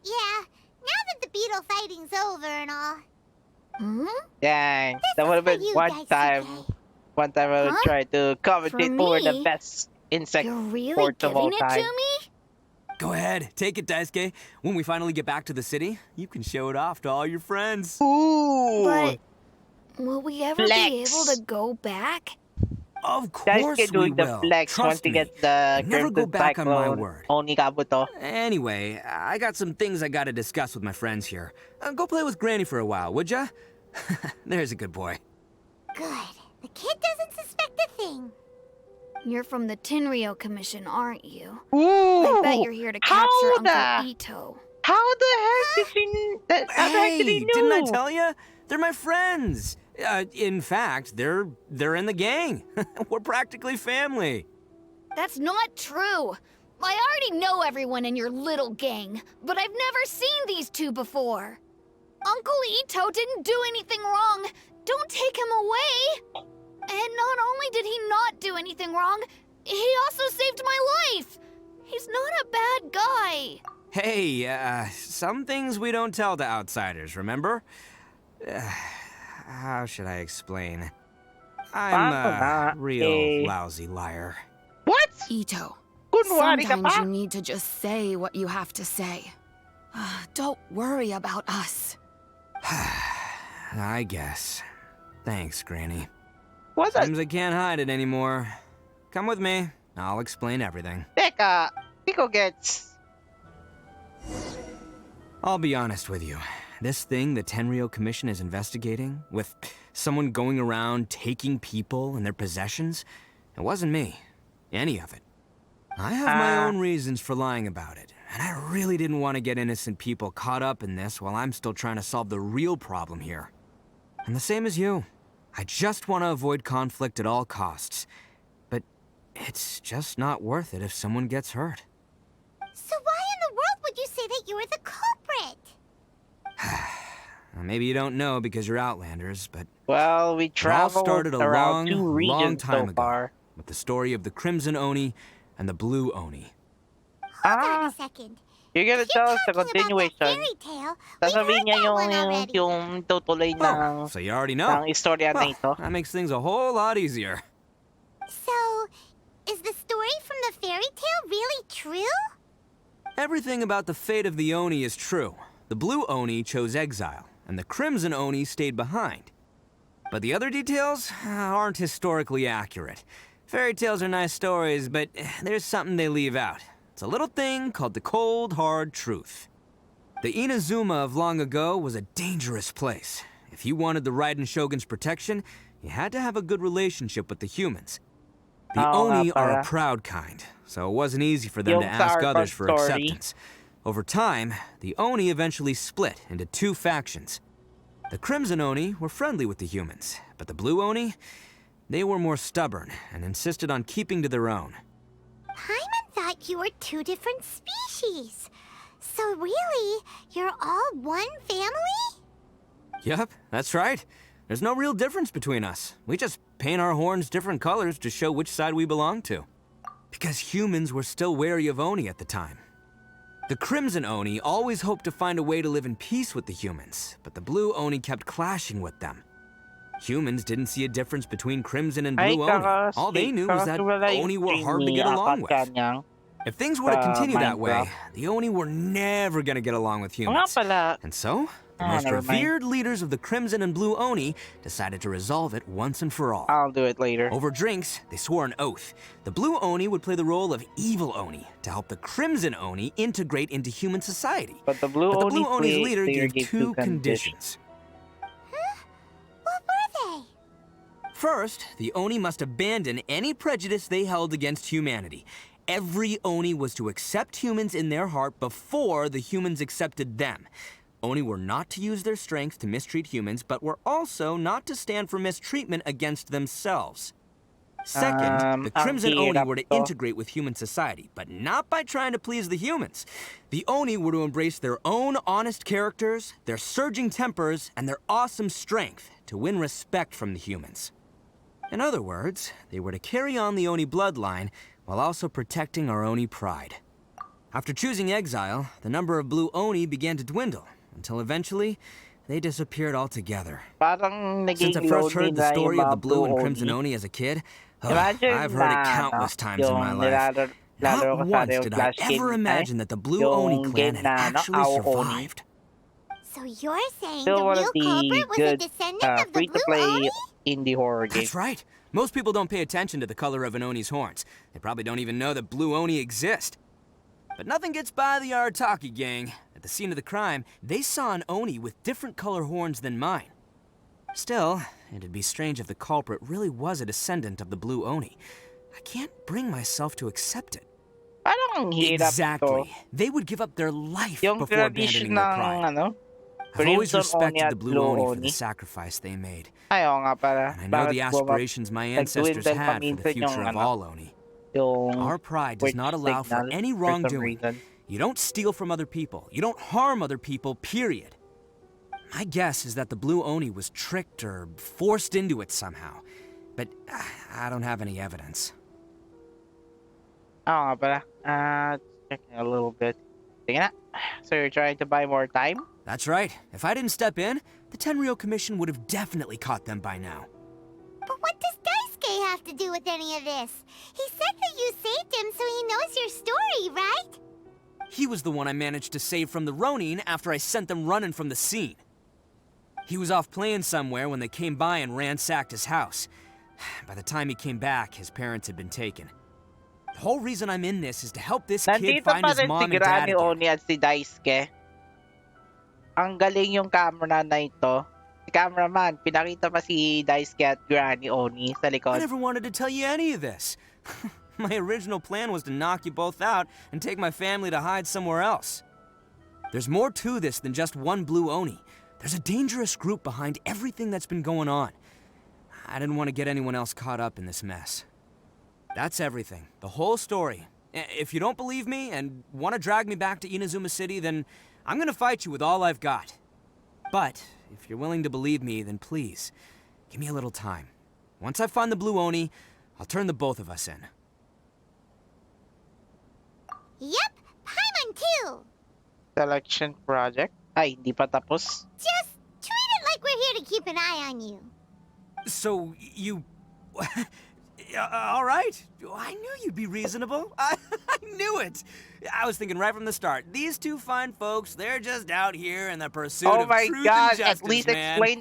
Yeah, now that the beetle fighting's over and all. Dang, This that is would have for been you, one time. Daisuke. One time I would Huh? try to commentate For over the me? best insect You're really sports of all giving it time. to me? Go ahead, take it, Daisuke. When we finally get back to the city, you can show it off to all your friends. Ooh! But will we ever Flex. be able to go back? Of Guys course can do we the will. flex once Trust you me. get the Never go Crimson back on my Cyclone word. Onikabuto. Anyway, I got some things I gotta discuss with my friends here. Go play with Granny for a while, would ya? There's a good boy. Good. The kid doesn't suspect a thing. You're from the Tenryo Commission, aren't you? Ooh! I bet you're here to How capture the- Uncle Itto. How the heck did she... How the heck did he know? Didn't I tell you? They're my friends. In fact, they're in the gang. We're practically family. That's not true. I already know everyone in your little gang, but I've never seen these two before. Uncle Itto didn't do anything wrong. Don't take him away. And not only did he not do anything wrong, he also saved my life. He's not a bad guy. Hey, some things we don't tell to outsiders, remember? How should I explain? I'm a real lousy liar. What? Itto, Kunwari ka sometimes pa? you need to just say what you have to say. Don't worry about us. I guess. Thanks, Granny. What the... Seems I can't hide it anymore. Come with me. I'll explain everything. Teka, Pico gets... I'll be honest with you. This thing the Tenryou Commission is investigating, with someone going around taking people and their possessions, it wasn't me. Any of it. I have my own reasons for lying about it, and I really didn't want to get innocent people caught up in this while I'm still trying to solve the real problem here. And the same as you. I just want to avoid conflict at all costs. But it's just not worth it if someone gets hurt. So why in the world would you say that you were the culprit? Maybe you don't know because you're Outlanders, but... Well, we traveled started a around two regions long time so ago, far. with the story of the Crimson Oni and the Blue Oni. Hold on a second. You're gonna tell us the continuation. Fairy tale. Sasabihin niya yung tutuloy ng... So you already know. ng istorya na ito. That makes things a whole lot easier. So, is the story from the fairy tale really true? Everything about the fate of the Oni is true. The Blue Oni chose exile, and the Crimson Oni stayed behind. But the other details aren't historically accurate. Fairy tales are nice stories, but there's something they leave out. It's a little thing called the cold, hard truth. The Inazuma of long ago was a dangerous place. If you wanted the Raiden Shogun's protection, you had to have a good relationship with the humans. The Oni are a proud kind, so it wasn't easy for them to ask others for acceptance. Over time, the Oni eventually split into two factions. The Crimson Oni were friendly with the humans, but the Blue Oni, they were more stubborn and insisted on keeping to their own. Paimon thought you were two different species. So really, you're all one family? Yep, that's right. There's no real difference between us. We just paint our horns different colors to show which side we belong to. Because humans were still wary of Oni at the time. The Crimson Oni always hoped to find a way to live in peace with the humans, but the Blue Oni kept clashing with them. Humans didn't see a difference between Crimson and Blue Oni. All they knew was that Oni were hard to get along with. If things were to continue that way, the Oni were never gonna get along with humans. And so, the most revered leaders of the Crimson and Blue Oni decided to resolve it once and for all. I'll do it later. Over drinks, they swore an oath. The Blue Oni would play the role of evil Oni to help the Crimson Oni integrate into human society. But the Blue Oni's leader gave two conditions. What were they? First, the Oni must abandon any prejudice they held against humanity. Every Oni was to accept humans in their heart before the humans accepted them. Oni were not to use their strength to mistreat humans, but were also not to stand for mistreatment against themselves. Second, the Crimson Oni were to integrate with human society, but not by trying to please the humans. The Oni were to embrace their own honest characters, their surging tempers, and their awesome strength to win respect from the humans. In other words, they were to carry on the Oni bloodline while also protecting our Oni pride. After choosing exile, the number of Blue Oni began to dwindle, until eventually, they disappeared altogether. Since I first heard the story of the Blue and Crimson Oni as a kid, I've heard it countless times in my life. Not once did I ever imagine that the Blue Oni clan had actually survived. So you're saying the real culprit was a descendant of the Blue Oni? Indie horror game. That's right. Most people don't pay attention to the color of an Oni's horns. They probably don't even know that Blue Oni exist. But nothing gets by the Arataki gang. At the scene of the crime, they saw an Oni with different color horns than mine. Still, it'd be strange if the culprit really was a descendant of the Blue Oni. I can't bring myself to accept it. Parang ang hirap Exactly. to. They would give up their life Yung before tradition abandoning their ng, pride. ano, I've always Crimson Oni respected at the Blue Blue Oni for the Oni. sacrifice they made. Ay, oo nga para. And I know the aspirations my ancestors nag-dwindle had for the paminsan yung, future of ano, all Oni. yung Our pride does Twitch not allow for signal any for some wrongdoing. reason. You don't steal from other people. You don't harm other people, period. My guess is that the Blue Oni was tricked or forced into it somehow. But I don't have any evidence. Oo nga pala. Checking a little bit. Sige na. So you're trying to buy more time? That's right. If I didn't step in, the Tenryou Commission would have definitely caught them by now. But what does Daisuke have to do with any of this? He said that you saved him so he knows your story, right? He was the one I managed to save from the Ronin after I sent them running from the scene. He was off playing somewhere when they came by and ransacked his house. By the time he came back, his parents had been taken. The whole reason I'm in this is to help this kid Nandito find pa his rin si mom and dad Granny again. Oni at si Daisuke. Ang galing yung camera na ito. Si cameraman, pinakita pa si Daisuke at Granny Oni sa I likod. never wanted to tell you any of this. My original plan was to knock you both out and take my family to hide somewhere else. There's more to this than just one Blue Oni. There's a dangerous group behind everything that's been going on. I didn't want to get anyone else caught up in this mess. That's everything. The whole story. If you don't believe me and want to drag me back to Inazuma City, then I'm gonna fight you with all I've got. But if you're willing to believe me, then please, give me a little time. Once I find the Blue Oni, I'll turn the both of us in. Yep, Paimon too. Selection project? Ay, hindi pa tapos. Just treat it like we're here to keep an eye on you. So, you... all right. I knew you'd be reasonable. I knew it. I was thinking right from the start. These two fine folks, they're just out here in the pursuit Oh of my truth god, and justice, at least man. explain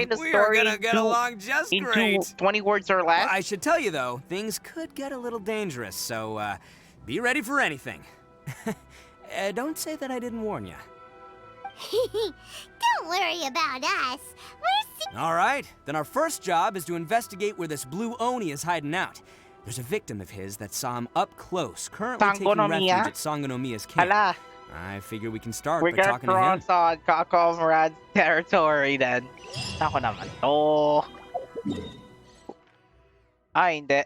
the We story are gonna get along just into great. 20 words or less. I should tell you, though, things could get a little dangerous, so be ready for anything. Don't say that I didn't warn you. Don't worry about us. All right, then our first job is to investigate where this Blue Oni is hiding out. There's a victim of his that saw him up close, currently taking refuge at Sangonomiya's camp. Hala, I figure we can start we're by gonna talking to him. cross on Comrade territory then. Ako naman to. Ay, hindi.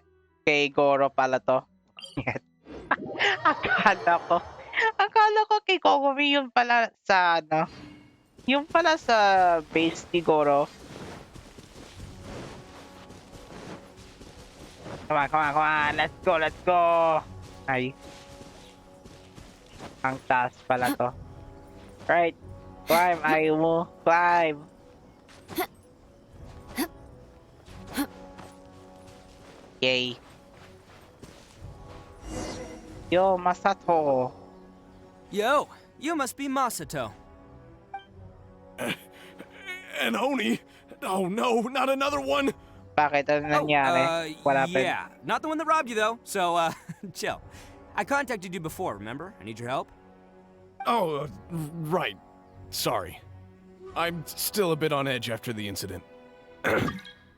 Kay Goro pala to. Akala ko kay Kogumi yun pala sa ano. Yung pala sa base ni Goro. Come on. Let's go. Ay. Ang taas pala to. Right. Climb, Ayumu. Climb. Yay. Yo, Masato. Yo, you must be Masato. An Oni? Oh no, not another one! Bakit? Ano nangyari? What happened? Yeah, not the one that robbed you though, so chill. I contacted you before, remember? I need your help. Oh, right. Sorry. I'm still a bit on edge after the incident.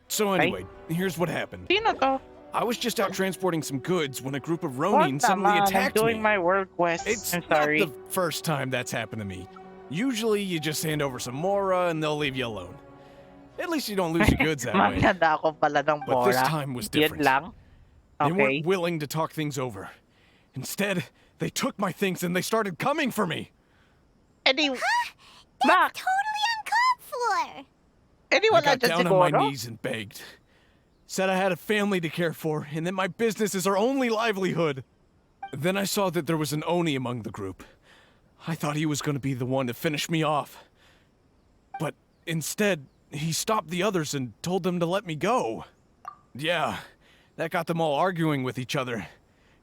So anyway, here's what happened. Sino to? I was just out transporting some goods when a group of Ronin suddenly attacked I'm doing me. my work quest. It's I'm sorry. not the first time that's happened to me. Usually you just hand over some Mora and they'll leave you alone. At least you don't lose your goods that way. Maganda ako pala ng But this Mora. time was Yun different. lang? They Okay. weren't willing to talk things over. Instead, they took my things and they started coming for me. Anyway, That's totally uncalled for. Anyone I got dyan down on my siguro? knees and begged. Said I had a family to care for and that my business is our only livelihood. Then I saw that there was an Oni among the group. I thought he was going to be the one to finish me off. But instead, he stopped the others and told them to let me go. Yeah, that got them all arguing with each other.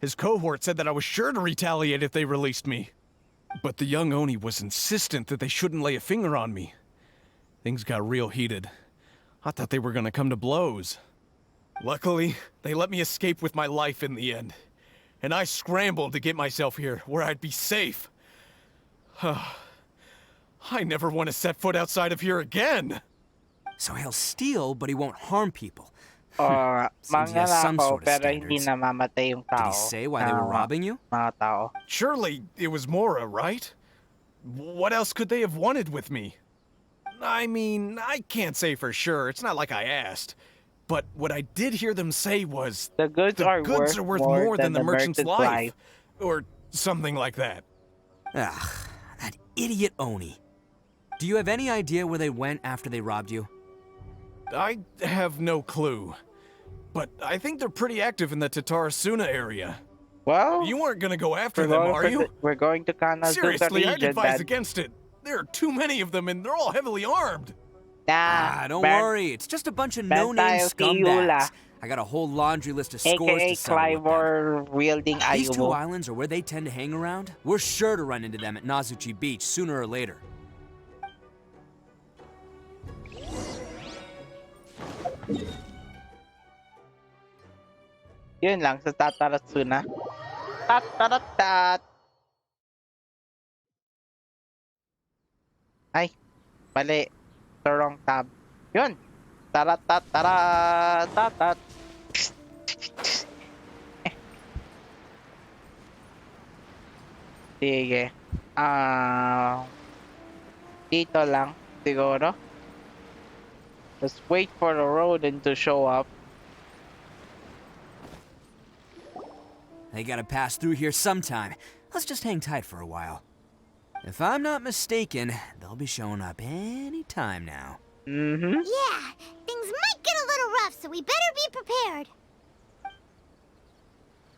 His cohort said that I was sure to retaliate if they released me. But the young Oni was insistent that they shouldn't lay a finger on me. Things got real heated. I thought they were gonna come to blows. Luckily, they let me escape with my life in the end. And I scrambled to get myself here, where I'd be safe. I never want to set foot outside of here again! So he'll steal, but he won't harm people. or Seems he has some magnanakaw sort of pero hindi standards. namamatay yung Did tao. he say why they were robbing you? Mga tao. Surely it was Mora, right? What else could they have wanted with me? I mean, I can't say for sure. It's not like I asked. But what I did hear them say was the goods are worth more than the merchant's life. Or something like that. Ugh, that idiot Oni. Do you have any idea where they went after they robbed you? I have no clue. But I think they're pretty active in the Tatarasuna area. Well, you weren't gonna go after them, are you? We're going to Kanazuka Seriously, region, I'd advise Dad. against it. There are too many of them, and they're all heavily armed. Nah, Don't worry. It's just a bunch of no-name scumbags. I got a whole laundry list of scores AKA to settle with them. Claymore-wielding Ayumu. These two islands are where they tend to hang around. We're sure to run into them at Nazuchi Beach sooner or later. Yun lang sa Tataratsuna. Tataratat! Ay, mali. The wrong tab. Yun! Tarat-tat-tarat-tat-tat. Sige. Dito lang, siguro. Just wait for the rodent to show up. They gotta pass through here sometime. Let's just hang tight for a while. If I'm not mistaken, they'll be showing up any time now. Mm-hmm. Yeah, things might get a little rough, so we better be prepared.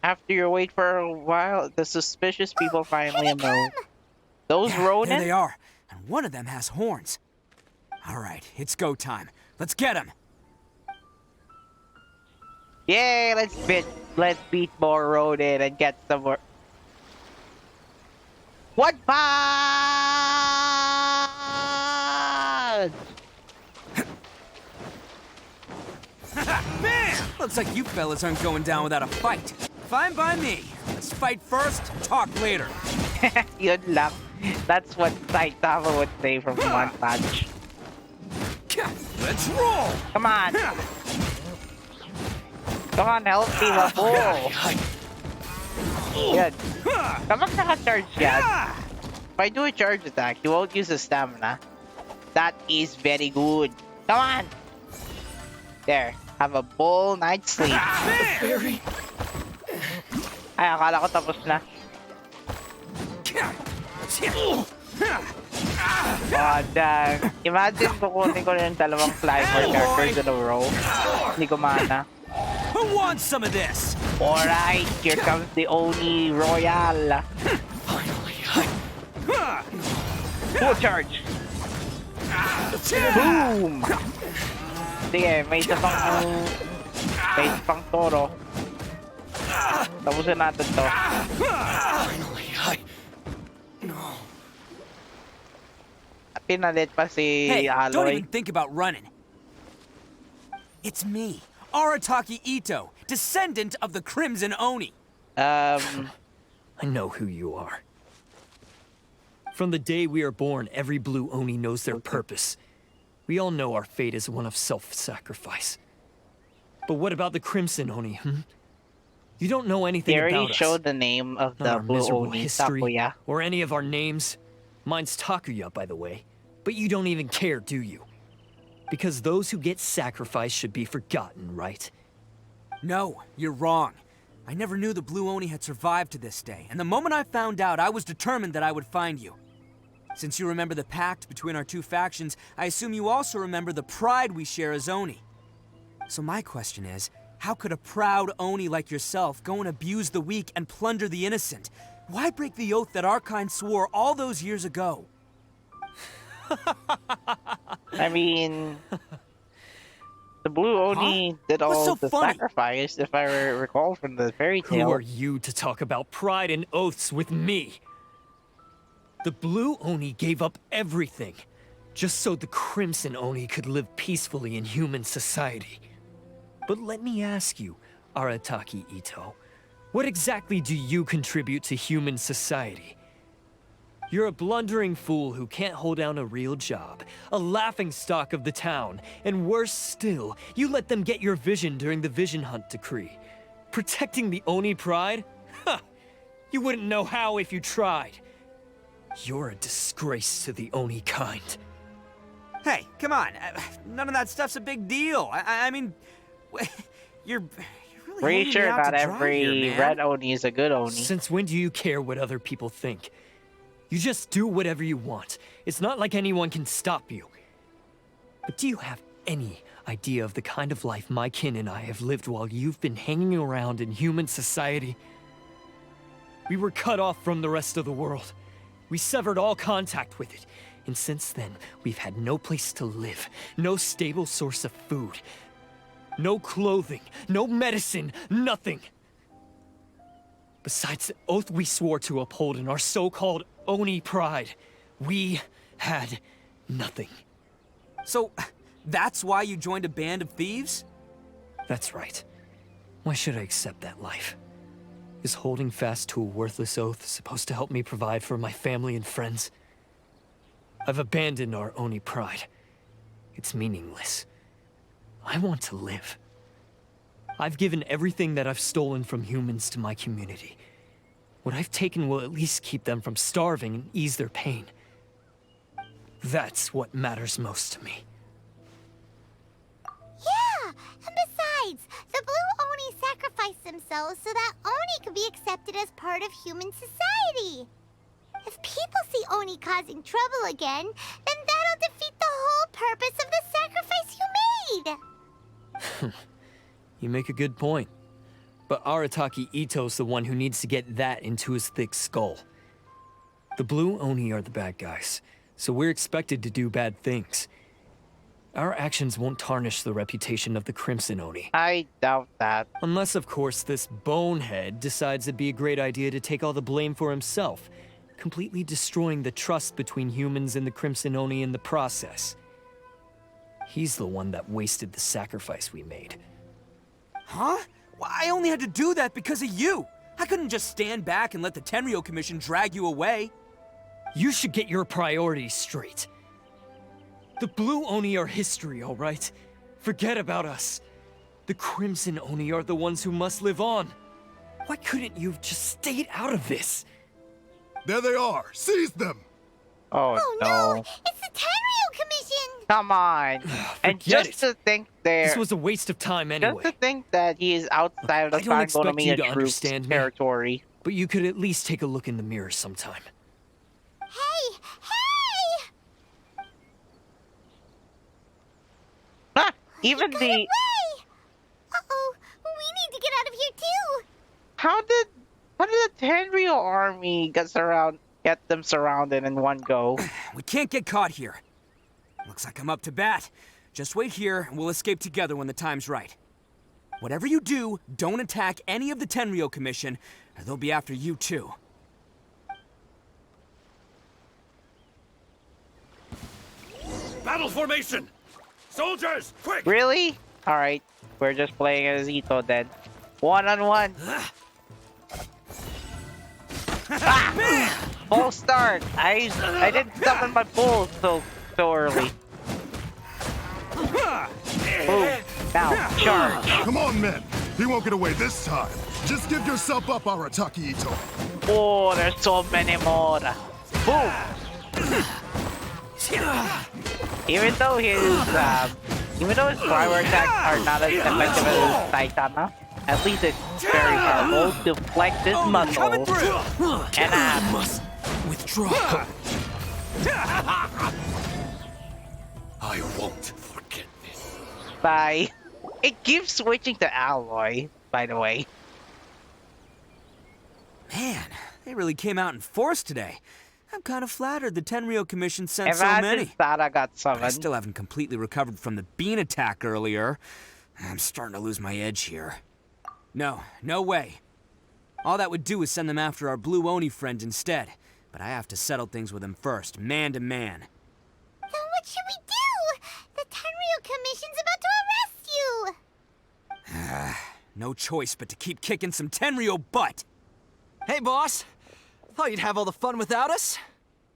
After you wait for a while, the suspicious people finally emerge. Those rodents? There they are, and one of them has horns. All right, it's go time. Let's get them. Yay! Let's beat more rodent and get some more. What punch? Man! Looks like you fellas aren't going down without a fight. Fine by me. Let's fight first, talk later. Yun lang. That's what Saitama would say from One Punch. Let's roll! Come on! Come on, help me, Mabuo! Good. Kapag naka-charge yan, if I do a charge attack, you won't use the stamina. That is very good. Come on! There. Have a full night's sleep. Ay, akala ko tapos na. Oh, dang. Imagine kukunin ko na yung dalawang Claymore characters in a row. Hindi ko mana. Who wants some of this? Alright, here comes the Oni Royal. Finally, Full charge. Boom! Sige, may isa pang toro. Tapusin natin to. Pinalit pa si Hey, Aloy. don't even think about running. It's me, Arataki Itto, descendant of the Crimson Oni. I know who you are. From the day we are born, every blue Oni knows their purpose. We all know our fate is one of self-sacrifice. But what about the Crimson Oni, You don't know anything about us. They already about showed the name of the blue Oni, history, Takuya. or any of our names. Mine's Takuya, by the way. But you don't even care, do you? Because those who get sacrificed should be forgotten, right? No, you're wrong. I never knew the Blue Oni had survived to this day, and the moment I found out, I was determined that I would find you. Since you remember the pact between our two factions, I assume you also remember the pride we share as Oni. So my question is, how could a proud Oni like yourself go and abuse the weak and plunder the innocent? Why break the oath that our kind swore all those years ago? I mean, the blue Oni did all the sacrifice, if I recall from the fairy tale. Who are you to talk about pride and oaths with me? The blue Oni gave up everything, just so the Crimson Oni could live peacefully in human society. But let me ask you, Arataki Itto, what exactly do you contribute to human society? You're a blundering fool who can't hold down a real job, a laughingstock of the town, and worse still, you let them get your vision during the Vision Hunt decree. Protecting the Oni pride? Ha! You wouldn't know how if you tried. You're a disgrace to the Oni kind. Hey, come on. None of that stuff's a big deal. I mean, you're really Pretty sure hanging me out not to dry every here, man. red Oni is a good Oni. Since when do you care what other people think? You just do whatever you want. It's not like anyone can stop you. But do you have any idea of the kind of life my kin and I have lived while you've been hanging around in human society? We were cut off from the rest of the world. We severed all contact with it. And since then, we've had no place to live, no stable source of food, no clothing, no medicine, nothing. Besides the oath we swore to uphold in our so-called Oni pride, we had nothing. So, that's why you joined a band of thieves? That's right. Why should I accept that life? Is holding fast to a worthless oath supposed to help me provide for my family and friends? I've abandoned our Oni pride. It's meaningless. I want to live. I've given everything that I've stolen from humans to my community. What I've taken will at least keep them from starving and ease their pain. That's what matters most to me. Yeah, and besides, the Blue Oni sacrificed themselves so that Oni could be accepted as part of human society. If people see Oni causing trouble again, then that'll defeat the whole purpose of the sacrifice you made. You make a good point. But Arataki Itto's the one who needs to get that into his thick skull. The Blue Oni are the bad guys, so we're expected to do bad things. Our actions won't tarnish the reputation of the Crimson Oni. I doubt that. Unless, of course, this bonehead decides it'd be a great idea to take all the blame for himself, completely destroying the trust between humans and the Crimson Oni in the process. He's the one that wasted the sacrifice we made. Huh? Well, I only had to do that because of you. I couldn't just stand back and let the Tenryou Commission drag you away. You should get your priorities straight. The Blue Oni are history, all right? Forget about us. The Crimson Oni are the ones who must live on. Why couldn't you have just stayed out of this? There they are. Seize them. Oh no. It's the Tenryou Commission! Come on. And just to think there... This was a waste of time anyway. Just to think that he is outside of the I don't expect you to troops understand me, territory. but you could at least take a look in the mirror sometime. Hey! Hey! Ah, even Get the... away! Uh-oh, we need to get out of here too! How did the Tenryou army get them surrounded in one go? We can't get caught here. Looks like I'm up to bat. Just wait here, and we'll escape together when the time's right. Whatever you do, don't attack any of the Tenryou Commission, or they'll be after you too. Battle formation! Soldiers, quick! Really? Alright, we're just playing as Itto then. One-on-one. Ah! Full start. I didn't summon my bull so early. Boom. Now, charge. Come on, men. He won't get away this time. Just give yourself up, Arataki Itto. Oh, there's so many more. Boom. Even though his power attacks are not as effective as Saitama, at least it's very powerful to flex his muscles. And I must withdraw. I won't forget this. Bye. It keeps switching to Alloy, by the way. Man, they really came out in force today. I'm kind of flattered the Tenryou Commission sent so Imagine many. Sada got summoned. But I still haven't completely recovered from the bean attack earlier. I'm starting to lose my edge here. No way. All that would do is send them after our Blue Oni friend instead. But I have to settle things with him first, man to man. Then what should we do? The Tenryou Commission's about to arrest you! No choice but to keep kicking some Tenryou butt! Hey, boss. Thought you'd have all the fun without us?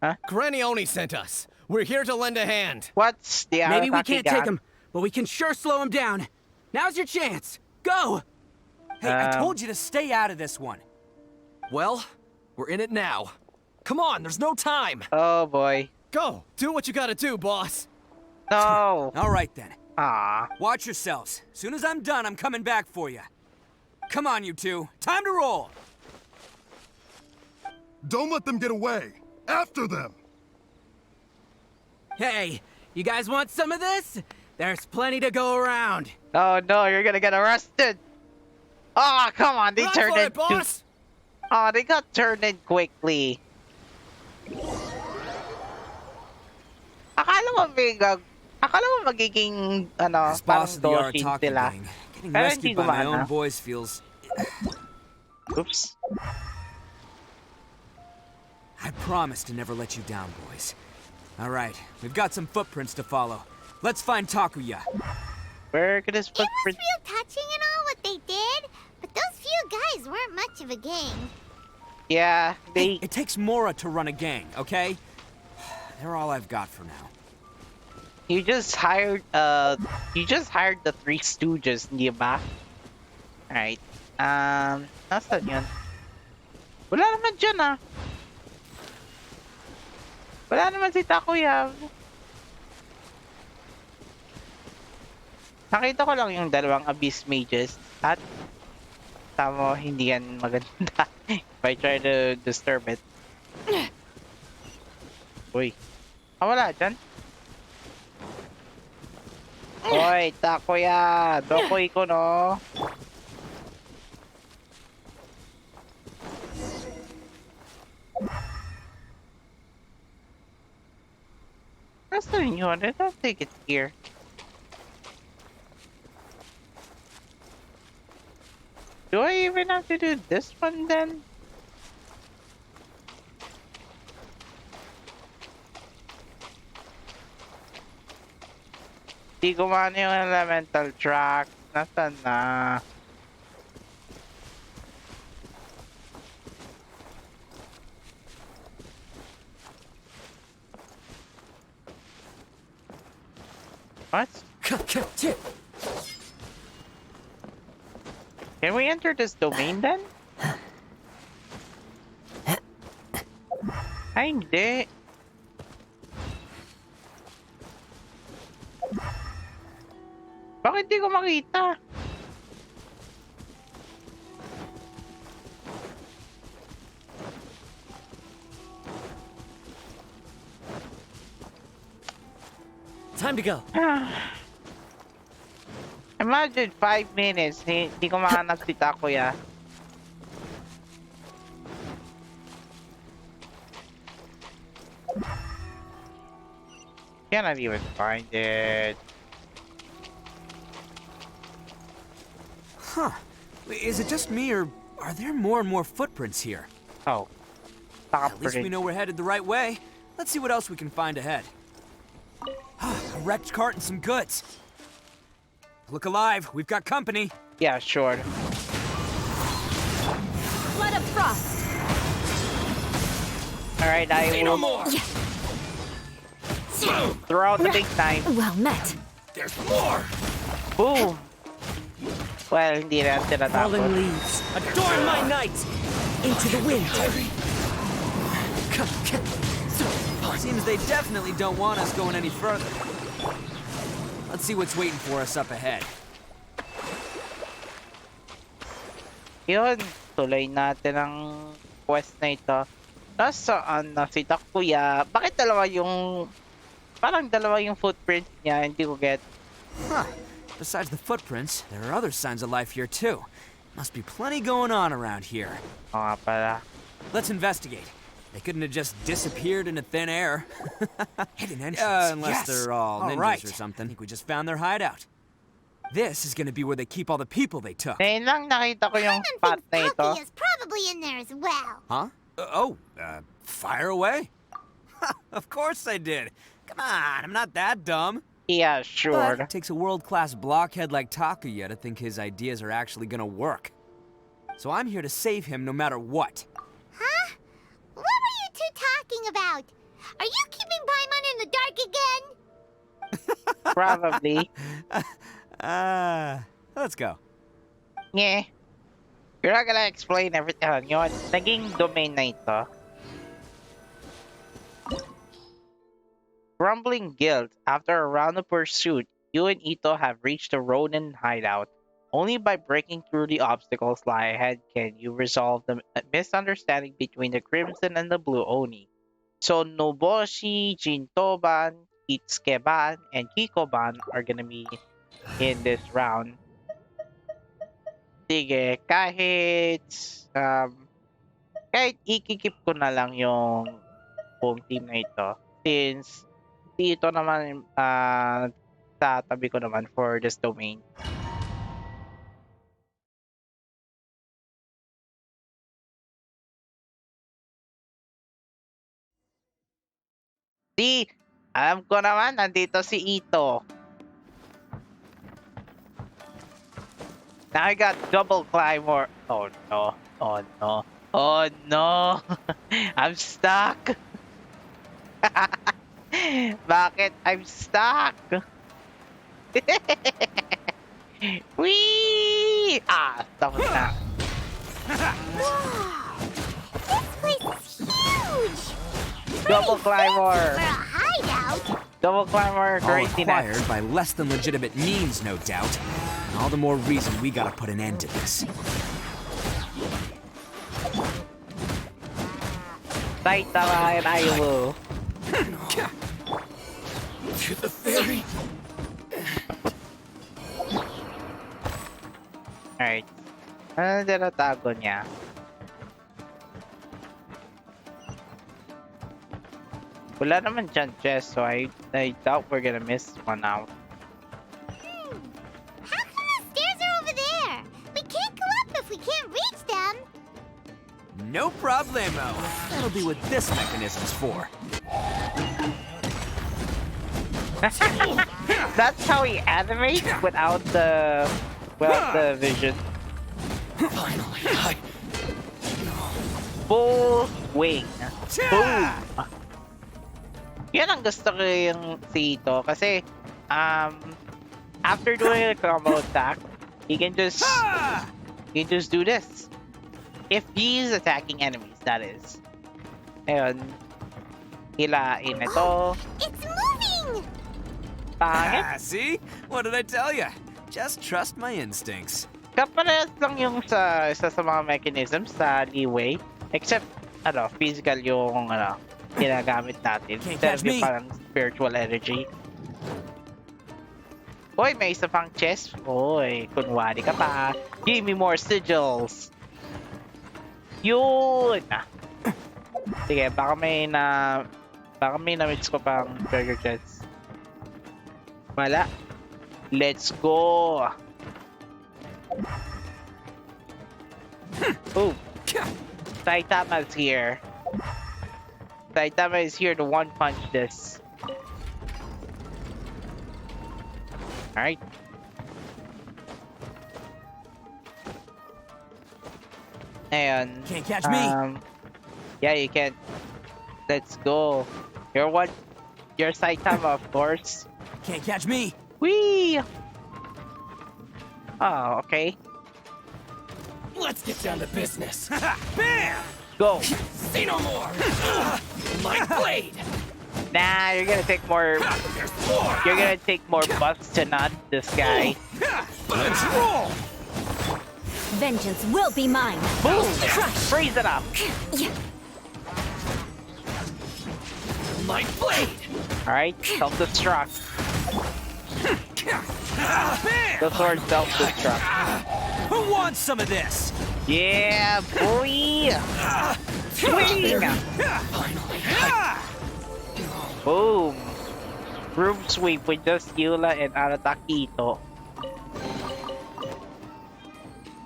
Huh? Granny Oni sent us. We're here to lend a hand. What's the Maybe we Arataki can't got? take him, but we can sure slow him down. Now's your chance. Go! Hey, I told you to stay out of this one. Well, we're in it now. Come on, there's no time. Oh boy. Go! Do what you gotta do, boss. No. All right then. Ah. Watch yourselves. Soon as I'm done, I'm coming back for you. Come on, you two. Time to roll. Don't let them get away. After them. Hey, you guys want some of this? There's plenty to go around. Oh no, you're gonna get arrested. Oh, come on, they Run turned for in it, boss! Oh, they got turned in quickly. Akala mo magiging, ano, As boss of the parang doshin Arataki sila. gang, getting Pero rescued hindi by my gumana. own boys feels... Oops. I promise to never let you down, boys. All right, we've got some footprints to follow. Let's find Takuya. Where could his It was footprint? real touching and all what they did, but those few guys weren't much of a gang. Yeah, Hey, it takes Mora to run a gang, okay? They're all I've got for now. You just hired the Three Stooges, hindi ba? Alright. Nasaan yun? Wala naman dyan, ah. Wala naman si Takuya. Nakita ko lang yung dalawang Abyss Mages at tamo, hindi yan maganda. If I try to disturb it. Uy. Wala dyan. Hoy, Takuya! Dokoy ko, no? Nasaan yun? I don't think it's here. Do I even have to do this one then? Di gumana yung elemental track. Nasaan na? What? Can we enter this domain then? Ay, hindi. Bakit di ko makita? Time to go. Imagine 5 minutes, hindi ko mahanap si Takuya. Cannot even find it. Huh. Is it just me, or are there more and more footprints here? Oh. At least we know we're headed the right way. Let's see what else we can find ahead. A wrecked cart and some goods. Look alive, we've got company. Yeah, sure. Flood of frost. Alright, I will more. throw out the big knife. Well met. There's more. Boom. Well, hindi na tinatapos. Fallen leaves, adorn my night. Into the wind. Seems they definitely don't want us going any further. Let's see what's waiting for us up ahead. Yun, tuloy natin ang quest na ito. Nasaan na si Takuya? Bakit dalawa yung... Parang dalawa yung footprint niya, hindi ko get. Huh. Besides the footprints, there are other signs of life here too. Must be plenty going on around here. Oo nga pala. Let's investigate. They couldn't have just disappeared into thin air. Hidden entrance. Unless they're all ninjas or something. I think we just found their hideout. This is gonna be where they keep all the people they took. Ngayon lang nakita ko yung spot na ito. Takuya's probably in there as well. Huh? Fire away? Of course I did. Come on, I'm not that dumb. Yeah, sure. But it takes a world-class blockhead like Takuya to think his ideas are actually gonna work. So I'm here to save him no matter what. Huh? What were you two talking about? Are you keeping Paimon in the dark again? Probably. Let's go. Yeah. You're not gonna explain everything. Yun, naging domain na ito. Grumbling guilt. After a round of pursuit, you and Itto have reached the Ronin hideout. Only by breaking through the obstacles lie ahead can you resolve the misunderstanding between the Crimson and the Blue Oni. So Noboshi, Jintoban, Itsukeban, and Kikoban are gonna be in this round. Sige, kahit ikikip ko na lang yung buong team na ito. Since dito naman sa tabi ko naman for this domain. Alam ko naman, nandito si Itto. Now I got double Claymore. Oh no. Oh no. Oh no. I'm stuck. Bakit? I'm stuck. Whee! Tapos na. Wow! This place is huge! Double Claymore. For a hideout? Double Claymore, All craziness. acquired by less than legitimate means, no doubt. And all the more reason we gotta put an end to this. Saitama and Ayumu. To the ferry. Alright. Ano tinatago niya? Wala naman dyan chest, so I doubt we're gonna miss one out. How come the stairs are over there? We can't go up if we can't reach them. No problemo. That'll be what this mechanism's for. That's how he animates without the vision. Finally, Full wing. Boom. Yan ang gusto ko yung si Itto kasi after doing a combo attack, he can just do this. If he's attacking enemies, that is. Ayun. Hilain ito. It's moving! Pangit. See? What did I tell ya? Just trust my instincts. Kaparehas lang yung isa sa mga mechanisms sa leeway. Except, physical yung, ginagamit natin. Instead of yung parang spiritual energy. Uy, may isa pang chest. Uy, kunwari ka pa. Give me more sigils. Yun! Sige, baka may na-mix ko pang treasure chests. Wala. Let's go! Ooh. Saitama's here. Saitama is here to one-punch this. Alright. And can't catch me. Yeah, you can. Let's go. You're Saitama, of course. Can't catch me. Whee! Oh, okay. let's get down to business. Bam! Go. Say no more. My blade. Nah, you're gonna take more. You're gonna take more buffs to not this guy. Let's roll. Vengeance will be mine. Boom! Crush. Freeze it up. My blade. All right, self-destruct. The sword self-destruct. Who wants some of this? Yeah, boy. Swing. Boom. Room sweep with just Eula and Arataki Itto.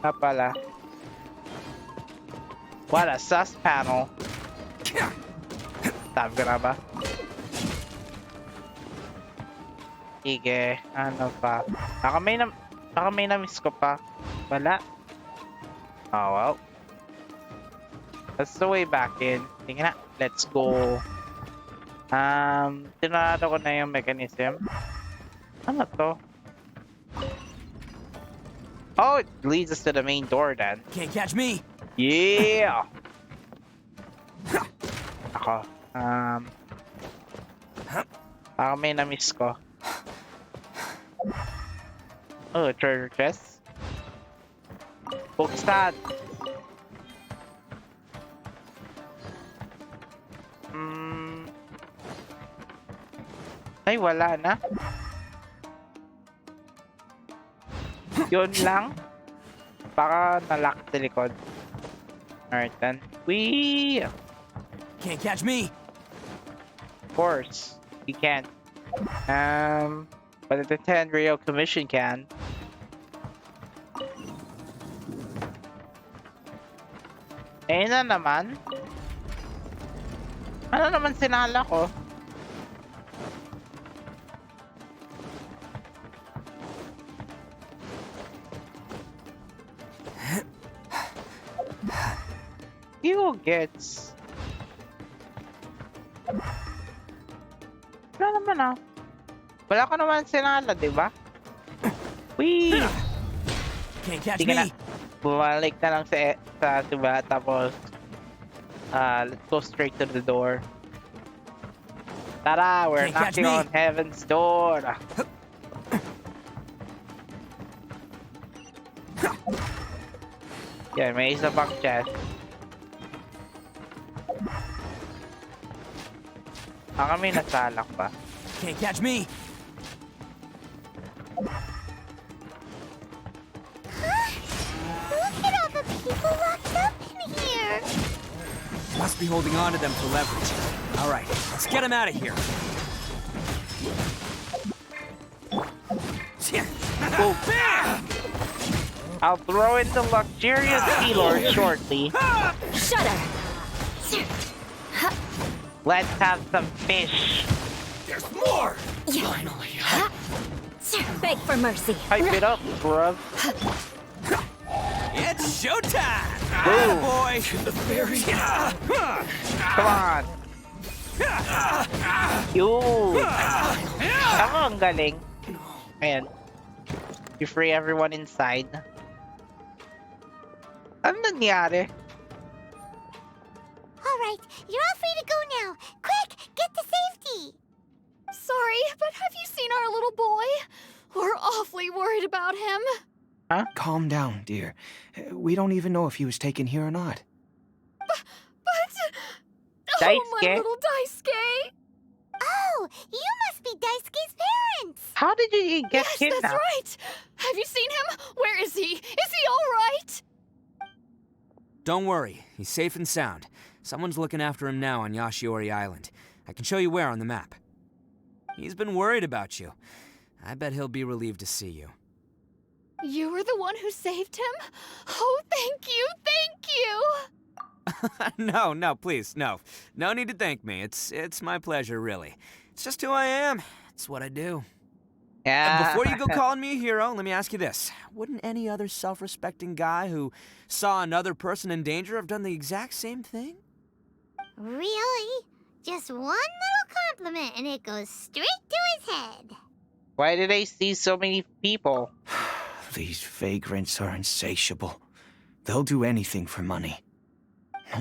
Pala. What a sus panel. Sabi ko na ba? Sige, ano pa? Baka may na-miss ko pa. Wala. Oh well. That's the way back in. Sige na, let's go. Tinado ko na yung mechanism. Ano to? Oh, it leads us to the main door then. Can't catch me. Yeah! Ako. Baka may na-miss ko. Oh, treasure chest. Buksan! Ay, wala na. Yun lang. Baka nalock sa likod. Alright then. Whee! Can't catch me. Of course, you can't. But the 10 Rio Commission can. Ayun na naman. Ano naman sinala ko? You gets. Wala naman ah. Wala ka naman sinala, di ba? Whee! Can't catch Sige me. Na. Bumalik na lang sa diba? Tapos, let's go straight to the door. Tara, we're knocking on heaven's door. Yeah, may isa pang chest. Kami nasalak ba? Can't catch me. Look at all the people locked up in here. Must be holding on to them for leverage. All right, let's get them out of here. Oh. I'll throw in the luxurious sea lord shortly. Shudder! Let's have some fish. There's more! Finally. Beg for mercy. Hype it up, bruv. It's showtime! Boom. Boy! To the very Come on. Yun. Tama, ang galing. Ayan. You free everyone inside. Ano nangyari? All right, you're all free to go now. Quick, get to safety. Sorry, but have you seen our little boy? We're awfully worried about him. Huh? Calm down, dear. We don't even know if he was taken here or not. But... Daisuke? Oh, my little Daisuke! Oh, you must be Daisuke's parents. How did you get Yes, kidnapped? that's right. Have you seen him? Where is he? Is he all right? Don't worry, he's safe and sound. Someone's looking after him now on Yashiori Island. I can show you where on the map. He's been worried about you. I bet he'll be relieved to see you. You were the one who saved him? Oh, thank you, thank you! No, please, no. No need to thank me. It's my pleasure, really. It's just who I am. It's what I do. Yeah. Before you go calling me a hero, let me ask you this. Wouldn't any other self-respecting guy who saw another person in danger have done the exact same thing? Really? Just one little compliment and it goes straight to his head. Why did they see so many people? These vagrants are insatiable. They'll do anything for money.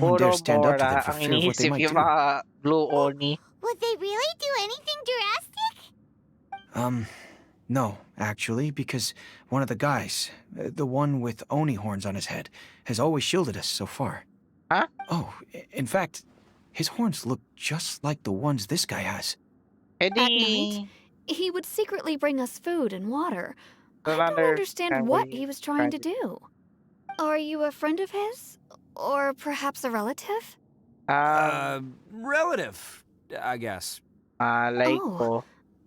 No one Puro dare stand up to them Bora for ang fear of what they iniisip might yung do. mga Blue Oni. Would they really do anything drastic? No, actually, because one of the guys, the one with Oni horns on his head, has always shielded us so far. Huh? Oh, in fact, his horns look just like the ones this guy has. At night, he would secretly bring us food and water. I don't understand what he was trying to do. Are you a friend of his? Or perhaps a relative? Relative, I guess.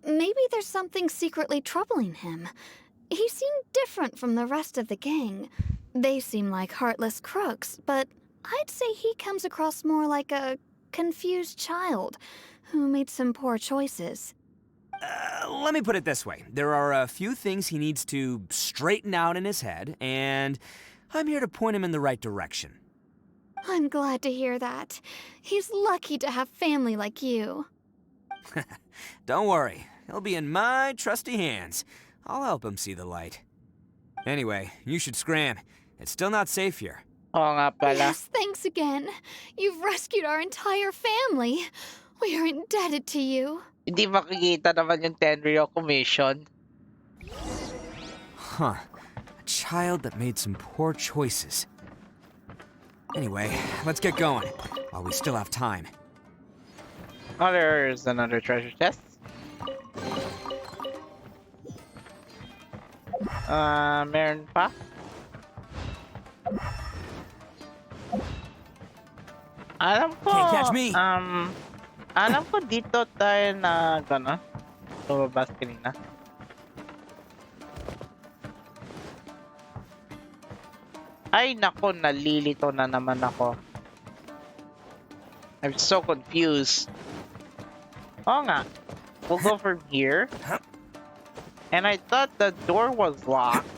Maybe there's something secretly troubling him. He seemed different from the rest of the gang. They seem like heartless crooks, but I'd say he comes across more like a confused child who made some poor choices. Let me put it this way. There are a few things he needs to straighten out in his head, and I'm here to point him in the right direction. I'm glad to hear that. He's lucky to have family like you. Don't worry, he'll be in my trusty hands. I'll help him see the light. Anyway, you should scram. It's still not safe here. Oo nga pala. Yes, thanks again. You've rescued our entire family. We are indebted to you. Hindi makikita naman yung Tenryo commission. Huh. A child that made some poor choices. Anyway, let's get going, while we still have time. Oh, there's another treasure chest. Meron pa? Alam ko, Can't catch me. alam ko dito tayo na gano'n. Lumabas kanina. Ay nako, nalilito na naman ako. I'm so confused. Oo nga. We'll go from here. And I thought the door was locked.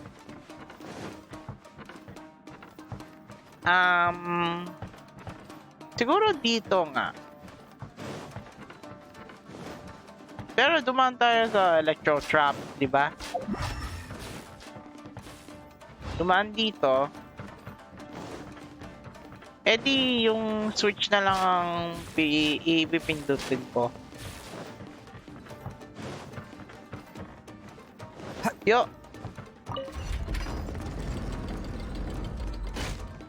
Siguro dito nga. Pero dumaan tayo sa electro trap, di ba? Dumaan dito. Eh di yung switch na lang ang ipipindutin ko. Yo.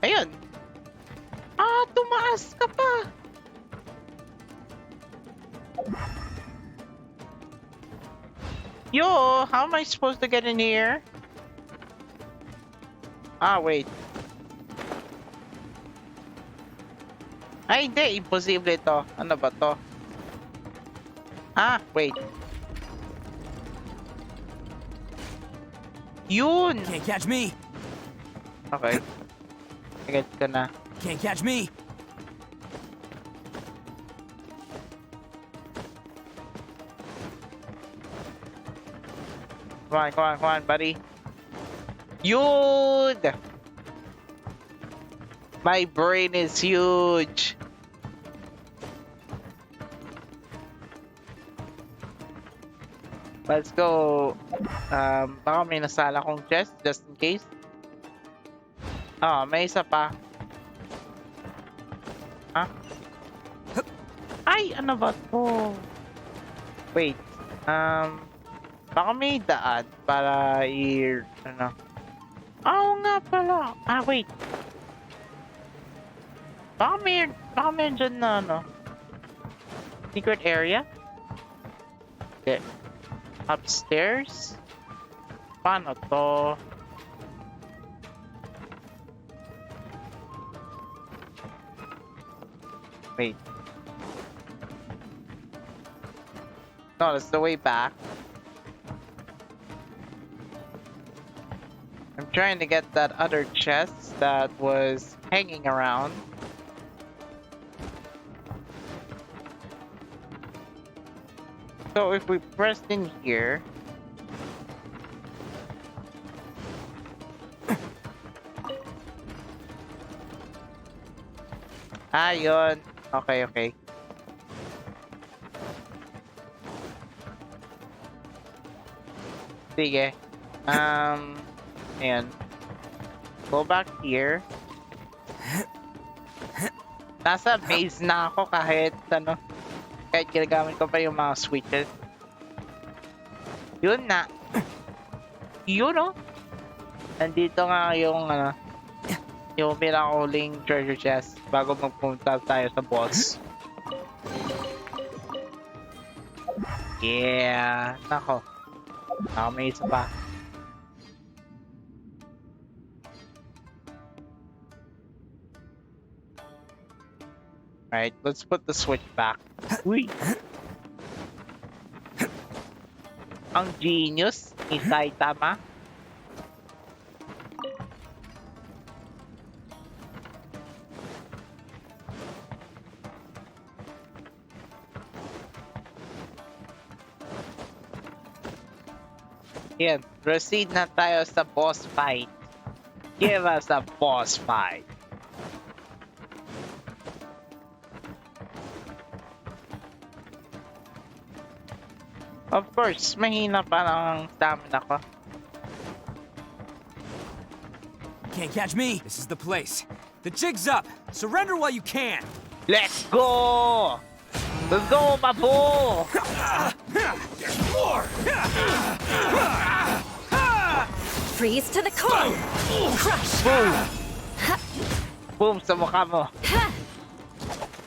Ayun. Ah, tumaas ka pa. Yo, how am I supposed to get in here? Ah, wait. Ay, hindi. Imposible ito. Ano ba to? Ah, wait. Yun! Can't catch me! Okay. I-get ko na. Can't catch me! Come on, buddy. Yun! My brain is huge. Let's go. Baka may nasala kong chest just in case. May isa pa. Huh? Ay, ano ba to? Wait. Baka may daan para ano. Oo nga pala. Ah, wait. Baka may dyan na, ano. Secret area? Okay. Upstairs? Paano to? Wait. No, that's the way back. I'm trying to get that other chest that was hanging around. So if we pressed in here, yun. Okay. Sige. Ayan. Go back here. Nasa base na ako kahit ginagamit ko pa yung mga switches. Yun na. Yun oh. Nandito nga yung yung pinakahuling treasure chest bago magpunta tayo sa boss. Yeah. Nako. May isa pa. Alright, let's put the switch back. Uy! Ang genius ni Saitama. Yan, proceed na tayo sa boss fight. Give us a boss fight. Of course, mahina pa ng stamina ko. Can't catch me. This is the place. The jig's up. Surrender while you can. Let's go! Let's go, Papu! There's more! Freeze to the core! Crush! Boom! Boom sa mukha mo.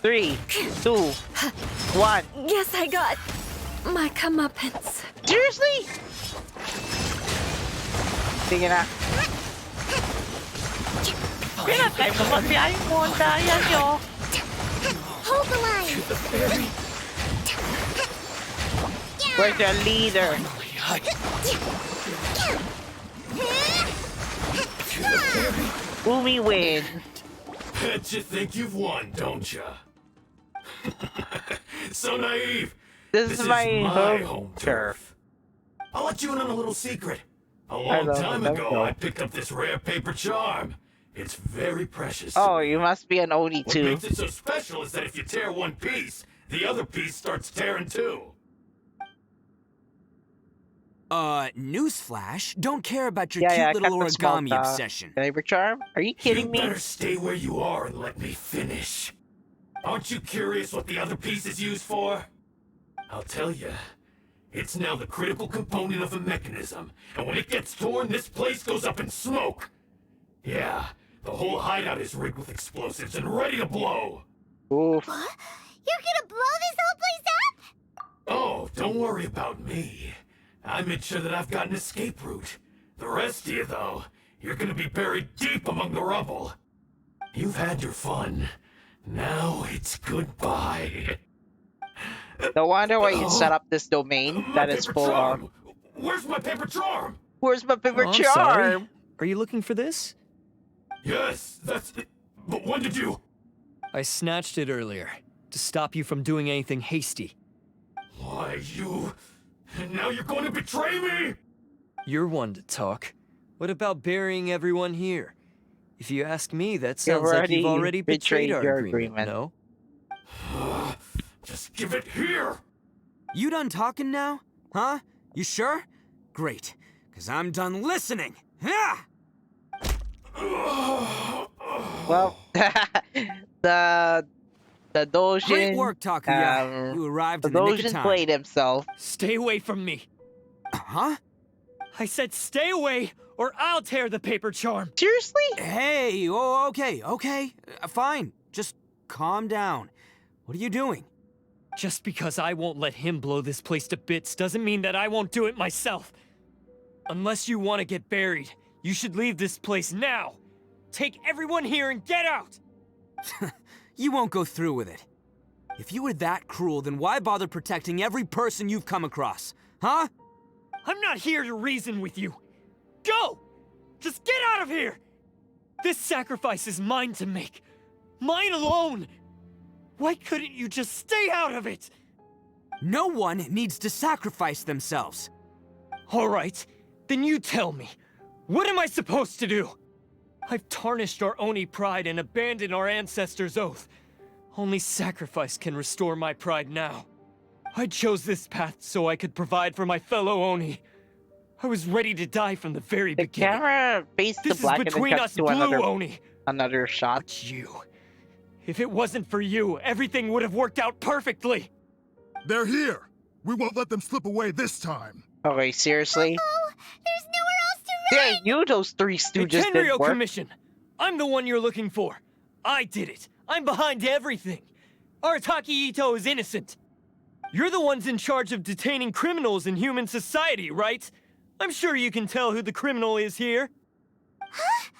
3, 2, 1. Guess I got my comeuppance. Seriously? Sige na. Pinatay mo pa si Ayumu. Ang daya nyo. Hold the line. Where's your leader? Umi win. Bet you think you've won, don't ya? So naive. This is my home turf. I'll let you in on a little secret. A long time ago, I picked up this rare paper charm. It's very precious. Oh, you must be an Oni too. What makes it so special is that if you tear one piece, the other piece starts tearing too. Newsflash, don't care about your cute little origami obsession. Paper charm? Are you kidding me? You better stay where you are and let me finish. Aren't you curious what the other piece is used for? I'll tell you. It's now the critical component of the mechanism, and when it gets torn, this place goes up in smoke. Yeah, the whole hideout is rigged with explosives and ready to blow. Oof. What? You're gonna blow this whole place up? Oh, don't worry about me. I made sure that I've got an escape route. The rest of you, though, you're gonna be buried deep among the rubble. You've had your fun. Now it's goodbye. No wonder why you set up this domain that is full of... Where's my paper charm? Where's my paper charm? Sorry. Are you looking for this? Yes, that's it. But when did you... I snatched it earlier, to stop you from doing anything hasty. Why, you... And now you're going to betray me? You're one to talk. What about burying everyone here? If you ask me, that sounds like you've already betrayed our agreement, no? Just give it here! You done talking now? Huh? You sure? Great, because I'm done listening. Yeah! Well, the Dojin... Great work, Takuya. You arrived in the nick of time. Played himself. Stay away from me. Huh? I said stay away, or I'll tear the paper charm. Seriously? Hey, oh, okay. Fine. Just calm down. What are you doing? Just because I won't let him blow this place to bits doesn't mean that I won't do it myself. Unless you want to get buried, you should leave this place now. Take everyone here and get out! You won't go through with it. If you were that cruel, then why bother protecting every person you've come across? Huh? I'm not here to reason with you. Go! Just get out of here! This sacrifice is mine to make. Mine alone! Why couldn't you just stay out of it? No one needs to sacrifice themselves. All right, then you tell me. What am I supposed to do? I've tarnished our Oni pride and abandoned our ancestors' oath. Only sacrifice can restore my pride now. I chose this path so I could provide for my fellow Oni. I was ready to die from the very beginning. The camera faced the black and then cuts to another shot. But you. If it wasn't for you, everything would have worked out perfectly. They're here. We won't let them slip away this time. Okay, seriously? Oh, there's nowhere else to run! Yeah, you those three stooges the Tenryo did work. Commission. I'm the one you're looking for. I did it. I'm behind everything. Arataki Itto is innocent. You're the ones in charge of detaining criminals in human society, right? I'm sure you can tell who the criminal is here. Huh?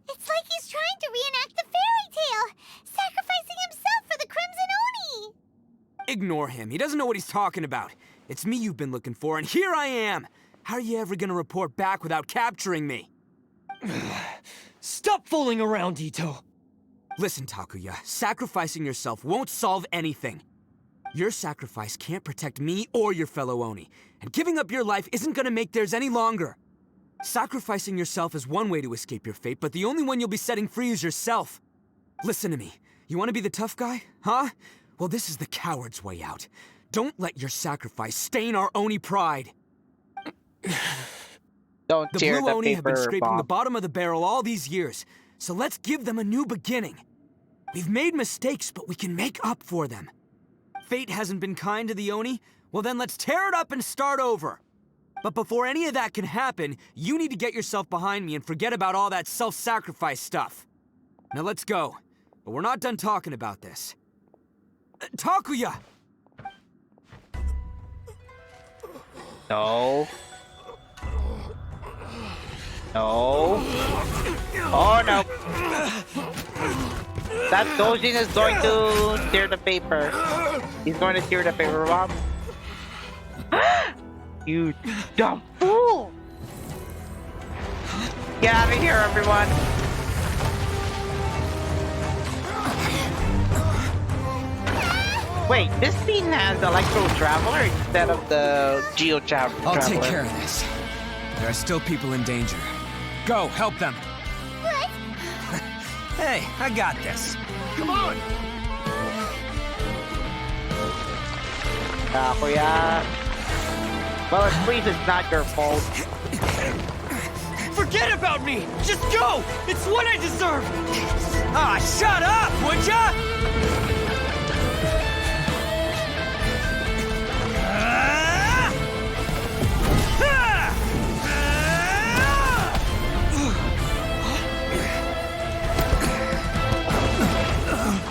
It's like he's trying to reenact the fairy tale, sacrificing himself for the Crimson Oni! Ignore him. He doesn't know what he's talking about. It's me you've been looking for, and here I am! How are you ever gonna report back without capturing me? Stop fooling around, Itto! Listen, Takuya, sacrificing yourself won't solve anything. Your sacrifice can't protect me or your fellow Oni, and giving up your life isn't gonna make theirs any longer. Sacrificing yourself is one way to escape your fate, but the only one you'll be setting free is yourself. Listen to me. You want to be the tough guy, huh? Well, this is the coward's way out. Don't let your sacrifice stain our Oni pride. Don't The tear Blue the Oni have been paper scraping the bomb. bottom of the barrel all these years, so let's give them a new beginning. We've made mistakes, but we can make up for them. Fate hasn't been kind to the Oni? Well then let's tear it up and start over. But before any of that can happen, you need to get yourself behind me and forget about all that self-sacrifice stuff. Now let's go. But we're not done talking about this. Takuya! No. No. Oh no. That Dojin is going to tear the paper. He's going to tear the paper bomb. You dumb fool! Get out of here, everyone! Wait, this bean has Electro Traveler instead of the Geo Traveler. I'll take care of this. There are still people in danger. Go, help them. What? Hey, I got this. Come on! Kuya. Well, at least it's not your fault. Forget about me! Just go! It's what I deserve! Ah, shut up, would ya?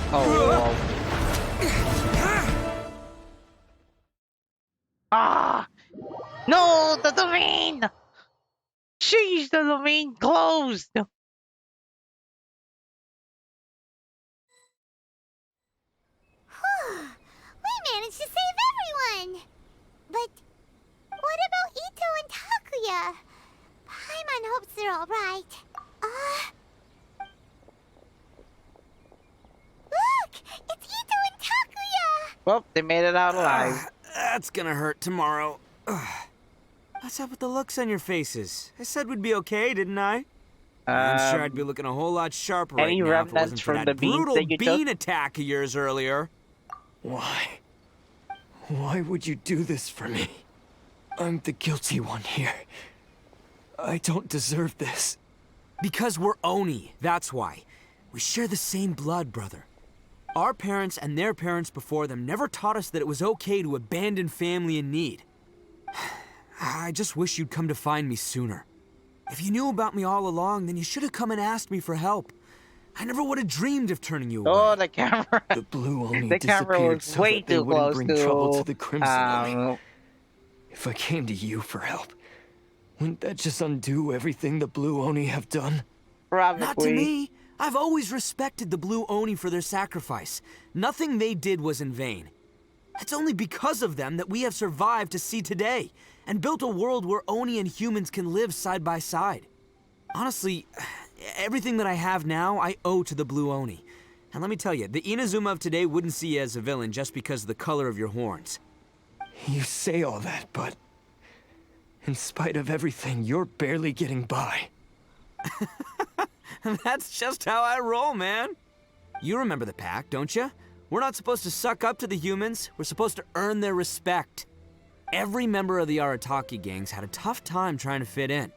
Oh, ah! No, the domain! Sheesh, the domain closed! We managed to save everyone! But what about Itto and Takuya? Paimon hopes they're alright. Look! It's Itto and Takuya! Well, they made it out alive. That's gonna hurt tomorrow. What's up with the looks on your faces? I said we'd be okay, didn't I? I'm sure I'd be looking a whole lot sharper right any now if it wasn't remnants for from that the beans brutal that you bean took? attack of yours earlier. Why? Why would you do this for me? I'm the guilty one here. I don't deserve this. Because we're Oni, that's why. We share the same blood, brother. Our parents and their parents before them never taught us that it was okay to abandon family in need. I just wish you'd come to find me sooner. If you knew about me all along, then you should have come and asked me for help. I never would have dreamed of turning you away. Oh, the camera. The Blue Oni The camera disappeared was so way that they too wouldn't close bring to, trouble to the Crimson Oni. If I came to you for help, wouldn't that just undo everything the Blue Oni have done? Probably. Not to me. I've always respected the Blue Oni for their sacrifice. Nothing they did was in vain. It's only because of them that we have survived to see today, and built a world where Oni and humans can live side by side. Honestly, everything that I have now, I owe to the Blue Oni. And let me tell you, the Inazuma of today wouldn't see you as a villain just because of the color of your horns. You say all that, but in spite of everything, you're barely getting by. That's just how I roll, man. You remember the pact, don't you? We're not supposed to suck up to the humans. We're supposed to earn their respect. Every member of the Arataki gangs had a tough time trying to fit in.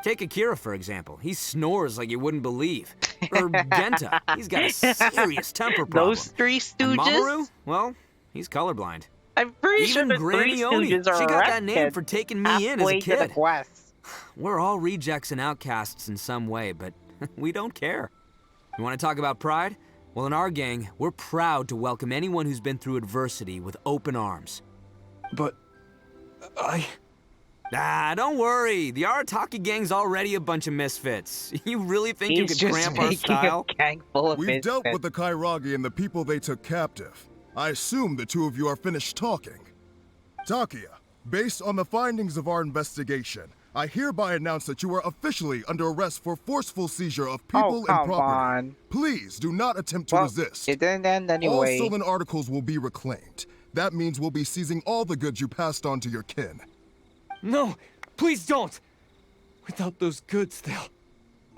Take Akira, for example. He snores like you wouldn't believe. Or Genta. He's got a serious temper problem. Those three And stooges? Mamoru? Well, he's colorblind. I'm pretty sure Even the Granny three Oni, stooges are she got that name arrested for taking me in as a halfway to the kid. quest. We're all rejects and outcasts in some way, but we don't care. You want to talk about pride? Well, in our gang, we're proud to welcome anyone who's been through adversity with open arms. But Ah, don't worry. The Arataki gang's already a bunch of misfits. You really think you He's could just cramp our making a style? gang full of We've dealt misfits. with the Kairagi and the people they took captive. I assume the two of you are finished talking. Takuya, based on the findings of our investigation, I hereby announce that you are officially under arrest for forceful seizure of people and come property. on. Please do not attempt to resist. It didn't end anyway. All stolen articles will be reclaimed. That means we'll be seizing all the goods you passed on to your kin. no, please don't. Without those goods, they'll...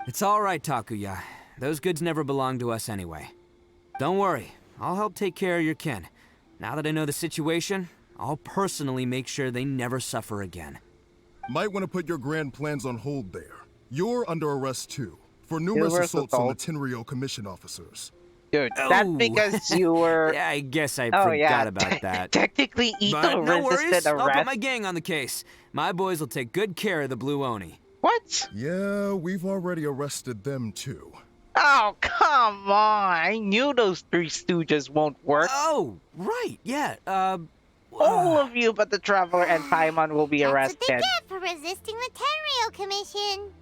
It's all right, Takuya. Those goods never belonged to us anyway. Don't worry. I'll help take care of your kin. Now that I know the situation, I'll personally make sure they never suffer again. Might want to put your grand plans on hold there. You're under arrest too, for numerous assaults on the Tenryou Commission officers. Dude, that's because you were... Yeah, I guess I forgot about that. Technically, Itto But no worries, resisted I'll arrest. put my gang on the case. My boys will take good care of the Blue Oni. What? Yeah, we've already arrested them too. Oh, come on. I knew those three stooges won't work. Oh, right, yeah, all of you but the Traveler and Paimon will be arrested. That's what they get for resisting the Tenryou Commission.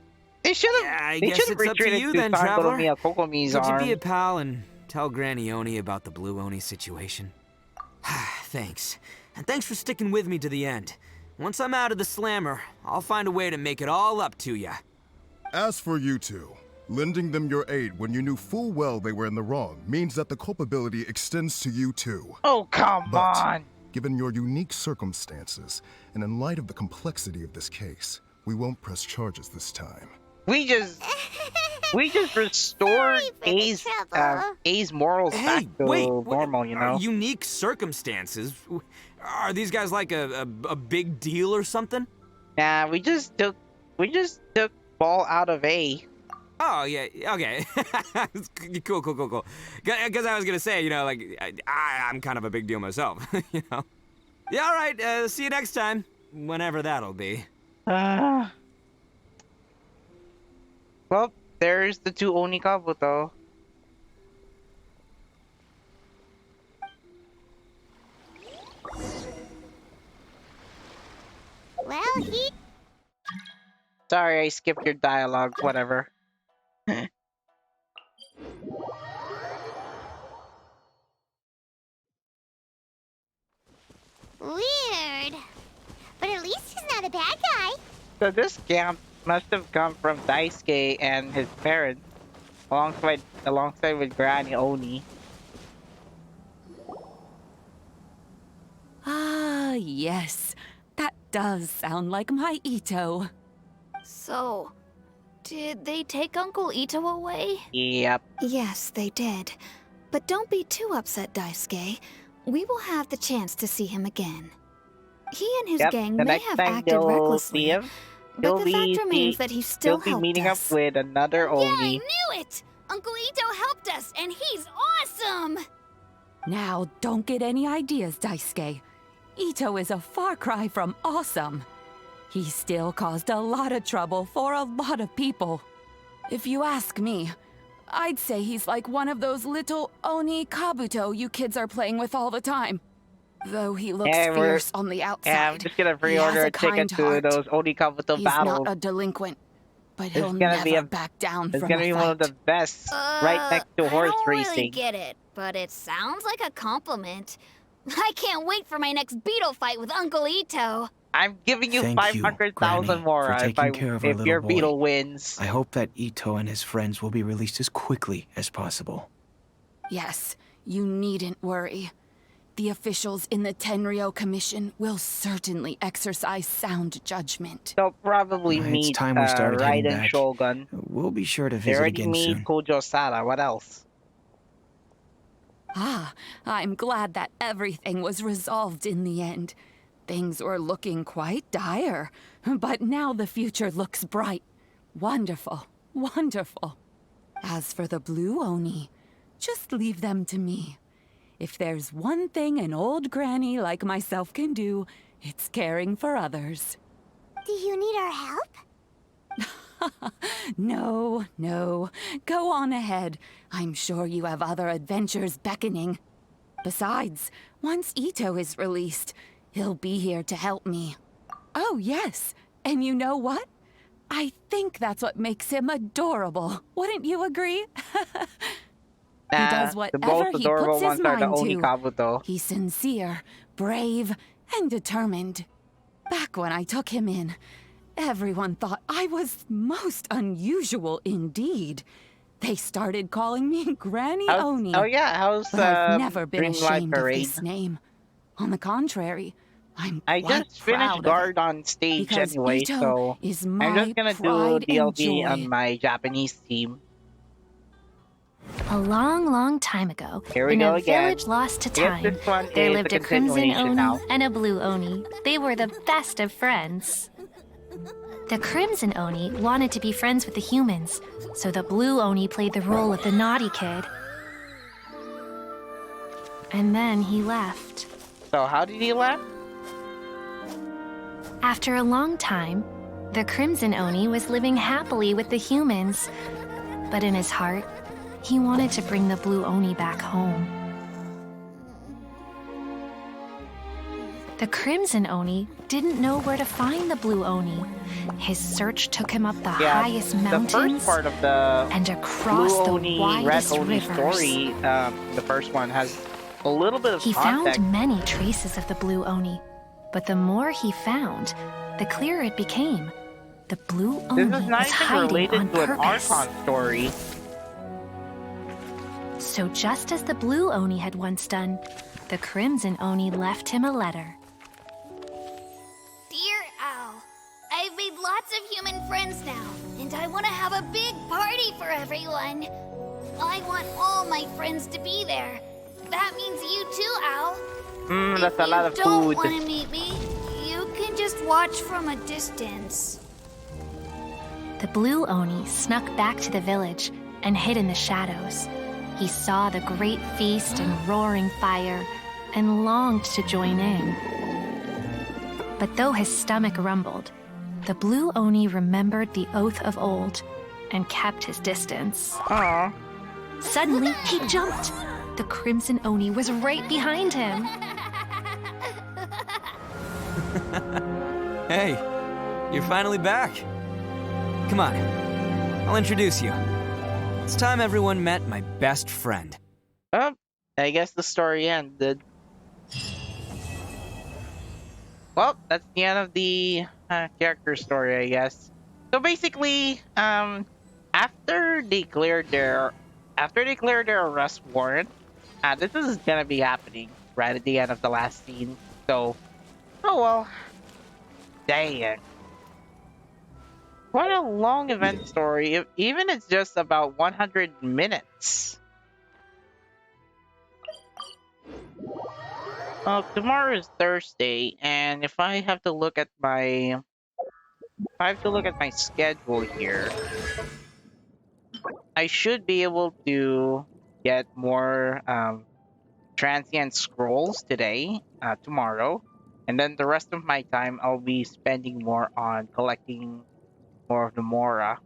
They should have. I they guess should have it's up to retreated you to then, Sangoro Traveler. Miyakokomi's Could you arm. be a pal and tell Granny Oni about the Blue Oni situation? Thanks. And thanks for sticking with me to the end. Once I'm out of the slammer, I'll find a way to make it all up to ya. As for you two, lending them your aid when you knew full well they were in the wrong means that the culpability extends to you too. Oh, come on! Given your unique circumstances, and in light of the complexity of this case, we won't press charges this time. We just restored A's morals back to normal, you know? Unique circumstances? Are these guys like a big deal or something? Nah, we just took ball out of A. Oh, yeah, okay. Cool. Because I was gonna say, you know, like, I'm kind of a big deal myself, you know? Yeah, all right, see you next time. Whenever that'll be. Well, there's the two Oni Kabuto. Well, he... Sorry, I skipped your dialogue, whatever. Weird. But at least he's not a bad guy. So this camp must have come from Daisuke and his parents, alongside with Granny Oni. Ah, yes. That does sound like my Itto. So, did they take Uncle Itto away? Yep. Yes, they did. But don't be too upset, Daisuke. We will have the chance to see him again. He and his gang may have acted recklessly, but the fact remains that he still helped us. He'll be meeting up with another Oni. Yeah, I knew it! Uncle Itto helped us, and he's awesome! Now, don't get any ideas, Daisuke. Itto is a far cry from awesome. He still caused a lot of trouble for a lot of people. If you ask me, I'd say he's like one of those little Oni Kabuto you kids are playing with all the time. Though he looks fierce on the outside. Yeah, I'm just gonna pre-order a ticket to those Oni Kabuto he's battles. Not a delinquent, but he'll gonna never back down from It's gonna be one of the best, right next to horse I don't racing. really get it, but it sounds like a compliment. I can't wait for my next beetle fight with Uncle Itto. I'm giving you Thank 500,000 more for taking care of our if little your boy. beetle wins. I hope that Itto and his friends will be released as quickly as possible. Yes, you needn't worry. The officials in the Tenryou Commission will certainly exercise sound judgment. They'll probably meet it's time we started heading Raiden back. Shogun. We'll be sure to They visit already again meet soon. Kojo Sara. What else? Ah, I'm glad that everything was resolved in the end. Things were looking quite dire, but now the future looks bright. Wonderful, wonderful. As for the Blue Oni, just leave them to me. If there's one thing an old granny like myself can do, it's caring for others. Do you need our help? No. Go on ahead. I'm sure you have other adventures beckoning. Besides, once Itto is released, he'll be here to help me. Oh, yes. And you know what? I think that's what makes him adorable. Wouldn't you agree? He does whatever he puts his mind to. He's sincere, brave, and determined. Back when I took him in, everyone thought I was most unusual indeed. They started calling me Granny Oni. Oh yeah, how's but I've never been Dreamlight ashamed of Parade? this name. On the contrary, I just finished Guard on stage because anyway, Itto so is I'm my just gonna do pride and DLC joy. on my Japanese team. A long, long time ago, Here we in go a again. village lost to Yes, time, this one there is lived a a crimson continuation Oni now. and a blue Oni. They were the best of friends. The crimson Oni wanted to be friends with the humans, so the blue Oni played the role of the naughty kid. And then he left. So how did he left? After a long time, the crimson Oni was living happily with the humans. But in his heart, he wanted to bring the blue Oni back home. The crimson Oni didn't know where to find the blue Oni. His search took him up the highest mountains The first part of the and across Blue the Oni, widest Red Oni rivers. story, the first one has a little bit of He context. found many traces of the blue Oni, but the more he found, the clearer it became. The blue Oni This is not was even hiding related on to an purpose. Archon story. So just as the blue Oni had once done, the crimson Oni left him a letter. Dear Owl, I've made lots of human friends now, and I want to have a big party for everyone. I want all my friends to be there. That means you too, Owl. That's a lot of If you don't food. want to meet me, you can just watch from a distance. The blue Oni snuck back to the village and hid in the shadows. He saw the great feast and roaring fire and longed to join in. But though his stomach rumbled, the blue Oni remembered the oath of old and kept his distance. Aww. Suddenly, he jumped. The crimson Oni was right behind him. Hey, you're finally back. Come on, I'll introduce you. It's time everyone met my best friend. Oh, I guess the story ended. Well, that's the end of the character story, I guess. So basically, after they cleared their arrest warrant, this is gonna be happening right at the end of the last scene. So, oh well. Dang. Quite a long event story, even it's just about 100 minutes. Tomorrow is Thursday, and if I have to look at my schedule here, I should be able to get more transient scrolls today, tomorrow, and then the rest of my time I'll be spending more on collecting more of the Mora.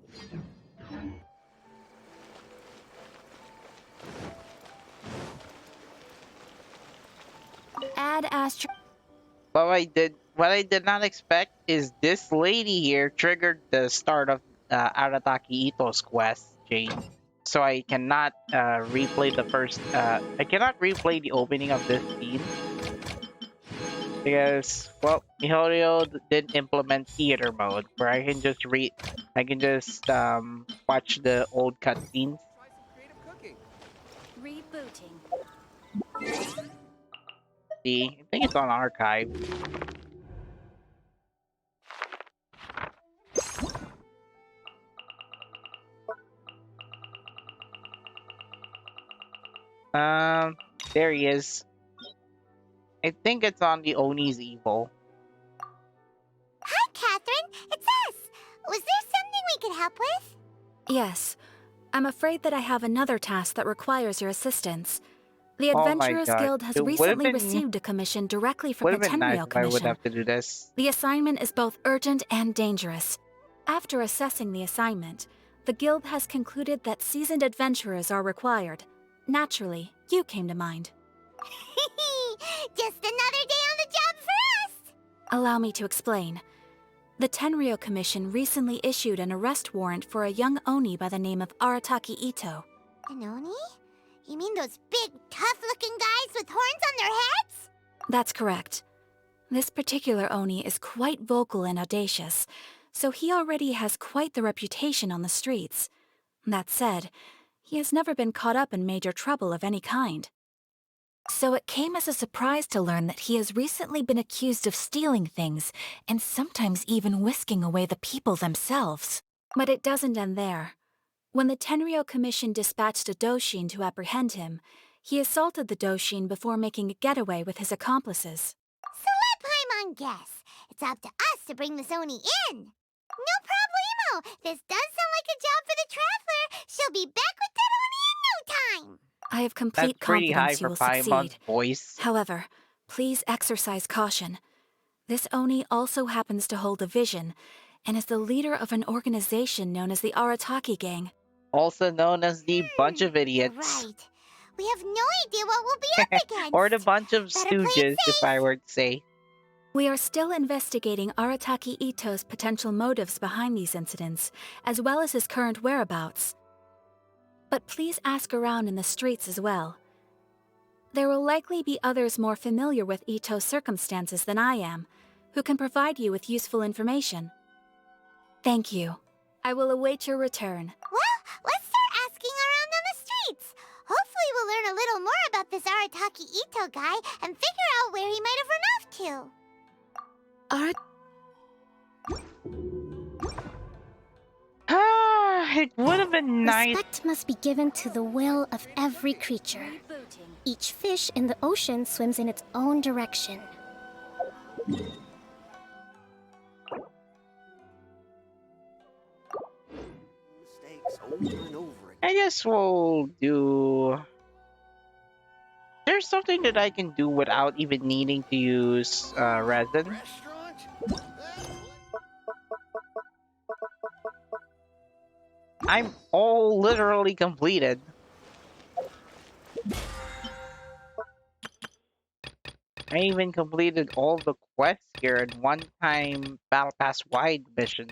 Add Astro. What I did not expect is this lady here triggered the start of Arataki Itto's quest, Jane. So I cannot replay the first. I cannot replay the opening of this scene because, well, MiHoYo didn't implement theater mode where I can just watch the old cutscenes. Rebooting. See, I think it's on archive. There he is. I think it's on the Oni's Evil. Hi, Catherine. It's us. Was there something we could help with? Yes. I'm afraid that I have another task that requires your assistance. The Oh my Adventurers God. Guild has It would've recently been- received a commission directly from Would the have been nice Tenryou if I would Commission. have to do this. The assignment is both urgent and dangerous. After assessing the assignment, the Guild has concluded that seasoned adventurers are required. Naturally, you came to mind. Just another day on the job for us! Allow me to explain. The Tenryou Commission recently issued an arrest warrant for a young Oni by the name of Arataki Itto. An Oni? You mean those big, tough-looking guys with horns on their heads? That's correct. This particular Oni is quite vocal and audacious, so he already has quite the reputation on the streets. That said, he has never been caught up in major trouble of any kind. So it came as a surprise to learn that he has recently been accused of stealing things and sometimes even whisking away the people themselves. But it doesn't end there. When the Tenryo Commission dispatched a Doshin to apprehend him, he assaulted the Doshin before making a getaway with his accomplices. So let Paimon guess. It's up to us to bring this Oni in. No problemo. This does sound like a job for the Traveler. She'll be back with that Oni in no time. I have complete confidence you will succeed. Voice. However, please exercise caution. This Oni also happens to hold a vision, and is the leader of an organization known as the Arataki Gang. Also known as the Bunch of Idiots. Right. We have no idea what we'll be up against. Or the Bunch of Stooges, if I were to say. We are still investigating Arataki Itto's potential motives behind these incidents, as well as his current whereabouts. But please ask around in the streets as well. There will likely be others more familiar with Itto's circumstances than I am, who can provide you with useful information. Thank you. I will await your return. Well, let's start asking around on the streets. Hopefully we'll learn a little more about this Arataki Itto guy and figure out where he might have run off to. It would have been nice. Respect must be given to the will of every creature. Each fish in the ocean swims in its own direction. I guess we'll do... There's something that I can do without even needing to use resin. I'm all literally completed. I even completed all the quests here in one-time Battle Pass wide mission.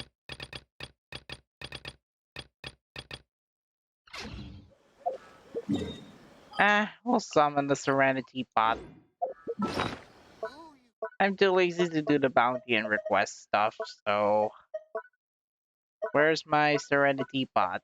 We'll summon the Serenity Pot. I'm too lazy to do the bounty and request stuff, so... Where's my Serenity Pot?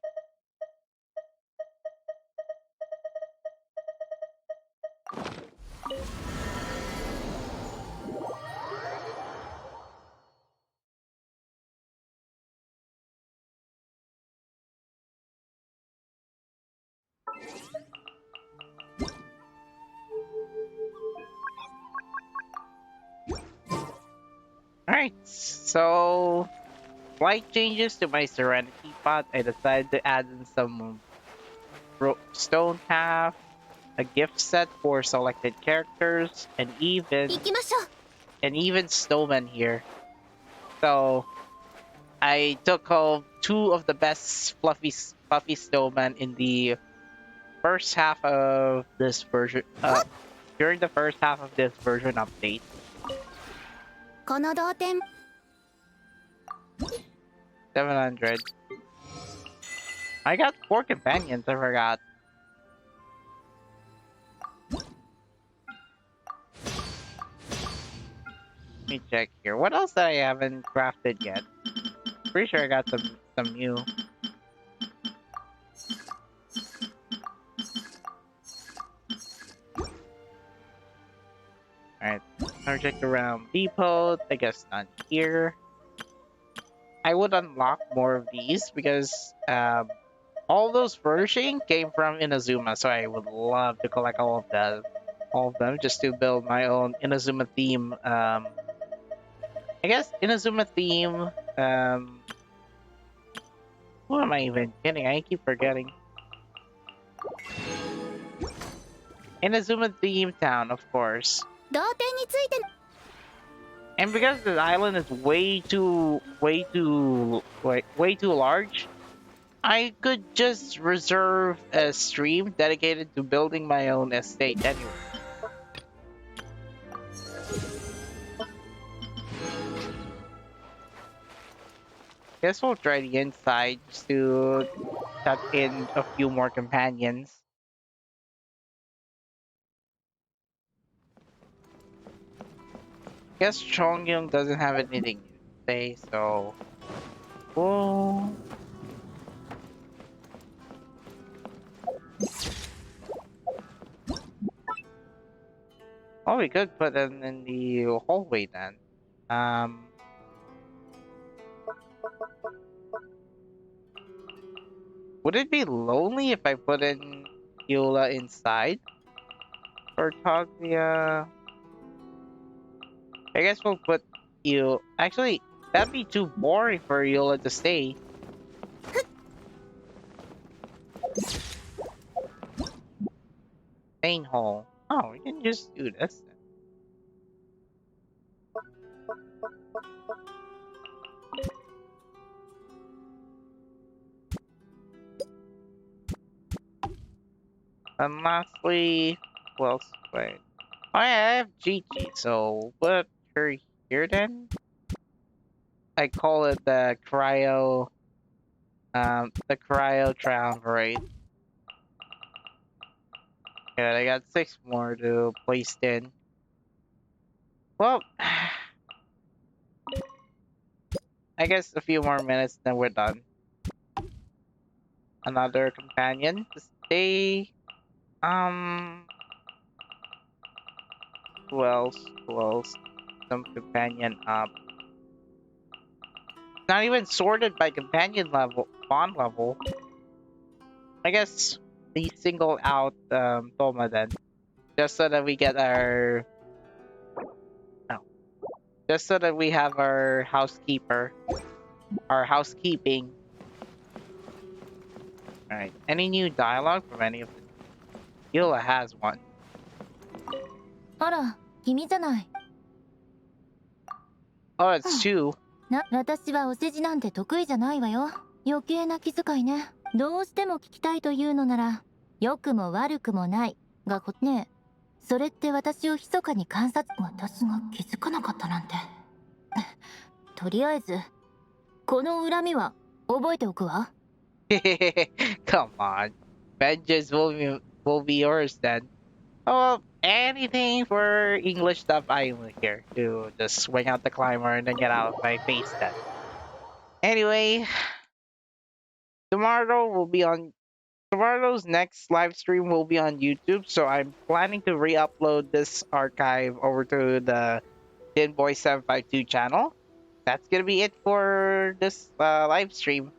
Alright, so... Slight changes to my Serenity Pot. I decided to add in some stone half, a gift set for selected characters, and even snowmen here. So I took home 2 of the best fluffy snowmen in the first half of this version. During the first half of this version update. 700. I got 4 companions, I forgot. Let me check here. What else that I haven't crafted yet? Pretty sure I got some new. Alright, I'll check around depot. I guess none here. I would unlock more of these because all those furnishing came from Inazuma, so I would love to collect all of them just to build my own Inazuma theme. I guess Inazuma theme. Who am I even kidding? I keep forgetting. Inazuma theme town, of course. And because the island is way too large, I could just reserve a stream dedicated to building my own estate anyway. Guess we'll try the inside just to tap in a few more companions. Guess Chongyung doesn't have anything to say, so... Whoa. Oh, we could put them in the hallway then. Would it be lonely if I put in Eula inside? Or Tagia? I guess we'll put you. Actually, that'd be too boring for Eula to stay. Main hall. Oh, we can just do this. And lastly, who else? Wait. Oh yeah, I have Gigi, so put her here then. I call it the cryo triumvirate. Yeah, I got 6 more to place in. Well, I guess a few more minutes, then we're done. Another companion to stay. Who else? Who else? Some companion up. Not even sorted by companion level, bond level. I guess we single out Toma then, just so that we get our. No, just so that we have our housekeeper, our housekeeping. All right. Any new dialogue from any of them? Eula has one. あら、君じゃない。Oh, it's two. 私はお世辞なんて得意じゃないわよ。余計な気遣いね。どうしても聞きたいというのなら、良くも悪くもない。がね、それって私を密かに観察。私が気づかなかったなんて。とりあえず、この恨みは覚えておくわ。Come on. Vengeance will be yours then. Oh, anything for English stuff I am here to just swing out the climber and then get out of my face then. Anyway, tomorrow's next live stream will be on YouTube, so I'm planning to re-upload this archive over to the Dinboy752 channel. That's gonna be it for this live stream.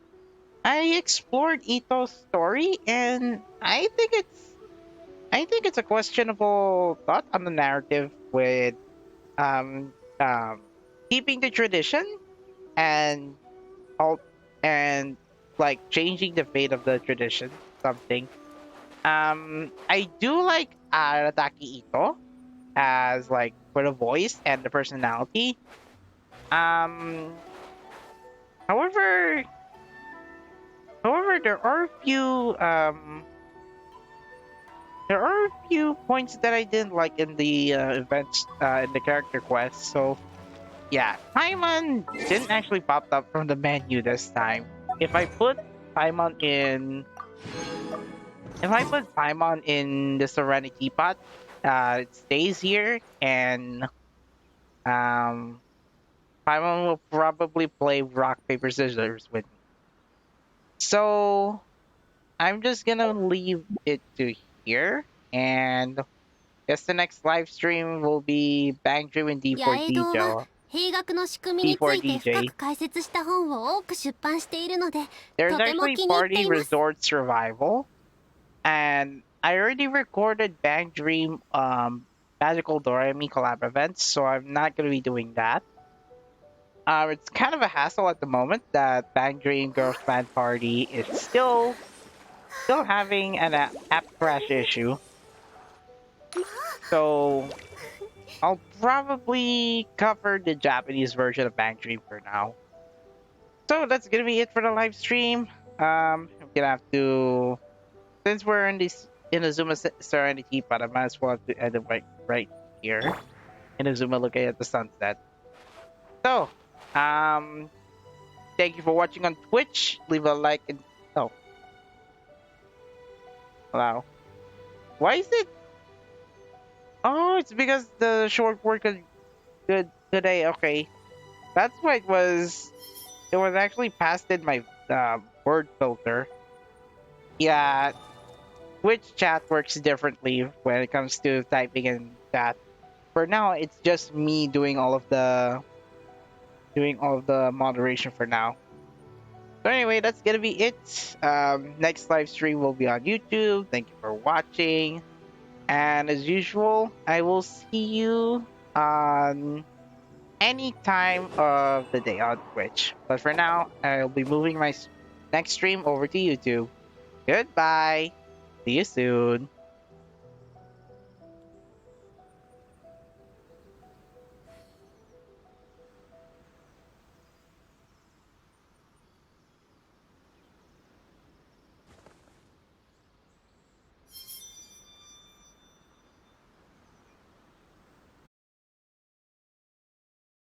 I explored Itto's story, and I think it's a questionable thought on the narrative with keeping the tradition and like changing the fate of the tradition, something. I do like Arataki Itto as like for the voice and the personality. However, there are a few points that I didn't like in the events in the character quest. So yeah, Paimon didn't actually pop up from the menu this time. If I put Paimon in the Serenity pot, it stays here, and Paimon will probably play rock paper scissors with me. So I'm just gonna leave it to here, and guess the next live stream will be Bang Dream and D4DJ. 兵学の仕組みについて深く解説した本を多く出版しているので、とても気に入っています。 There's actually Party Resort Survival, and I already recorded Bang Dream Magical Doremi collab events, so I'm not gonna be doing that. It's kind of a hassle at the moment that Bang Dream Girls Band Party is still having an app crash issue. So I'll probably cover the Japanese version of Bang Dream for now. So that's gonna be it for the live stream. I'm gonna have to, since we're in Azuma Serenity, but I might as well have to end it right here in Azuma looking at the sunset. So thank you for watching on Twitch. Leave a like and wow. Why is it? Oh, it's because the short work good today. Okay, that's why it was. It was actually passed in my word filter. Yeah, Twitch chat works differently when it comes to typing in chat. For now, it's just me doing all of the moderation for now. So anyway, that's gonna be it. Next live stream will be on YouTube. Thank you for watching. And as usual, I will see you on any time of the day on Twitch. But for now, I'll be moving my next stream over to YouTube. Goodbye. See you soon.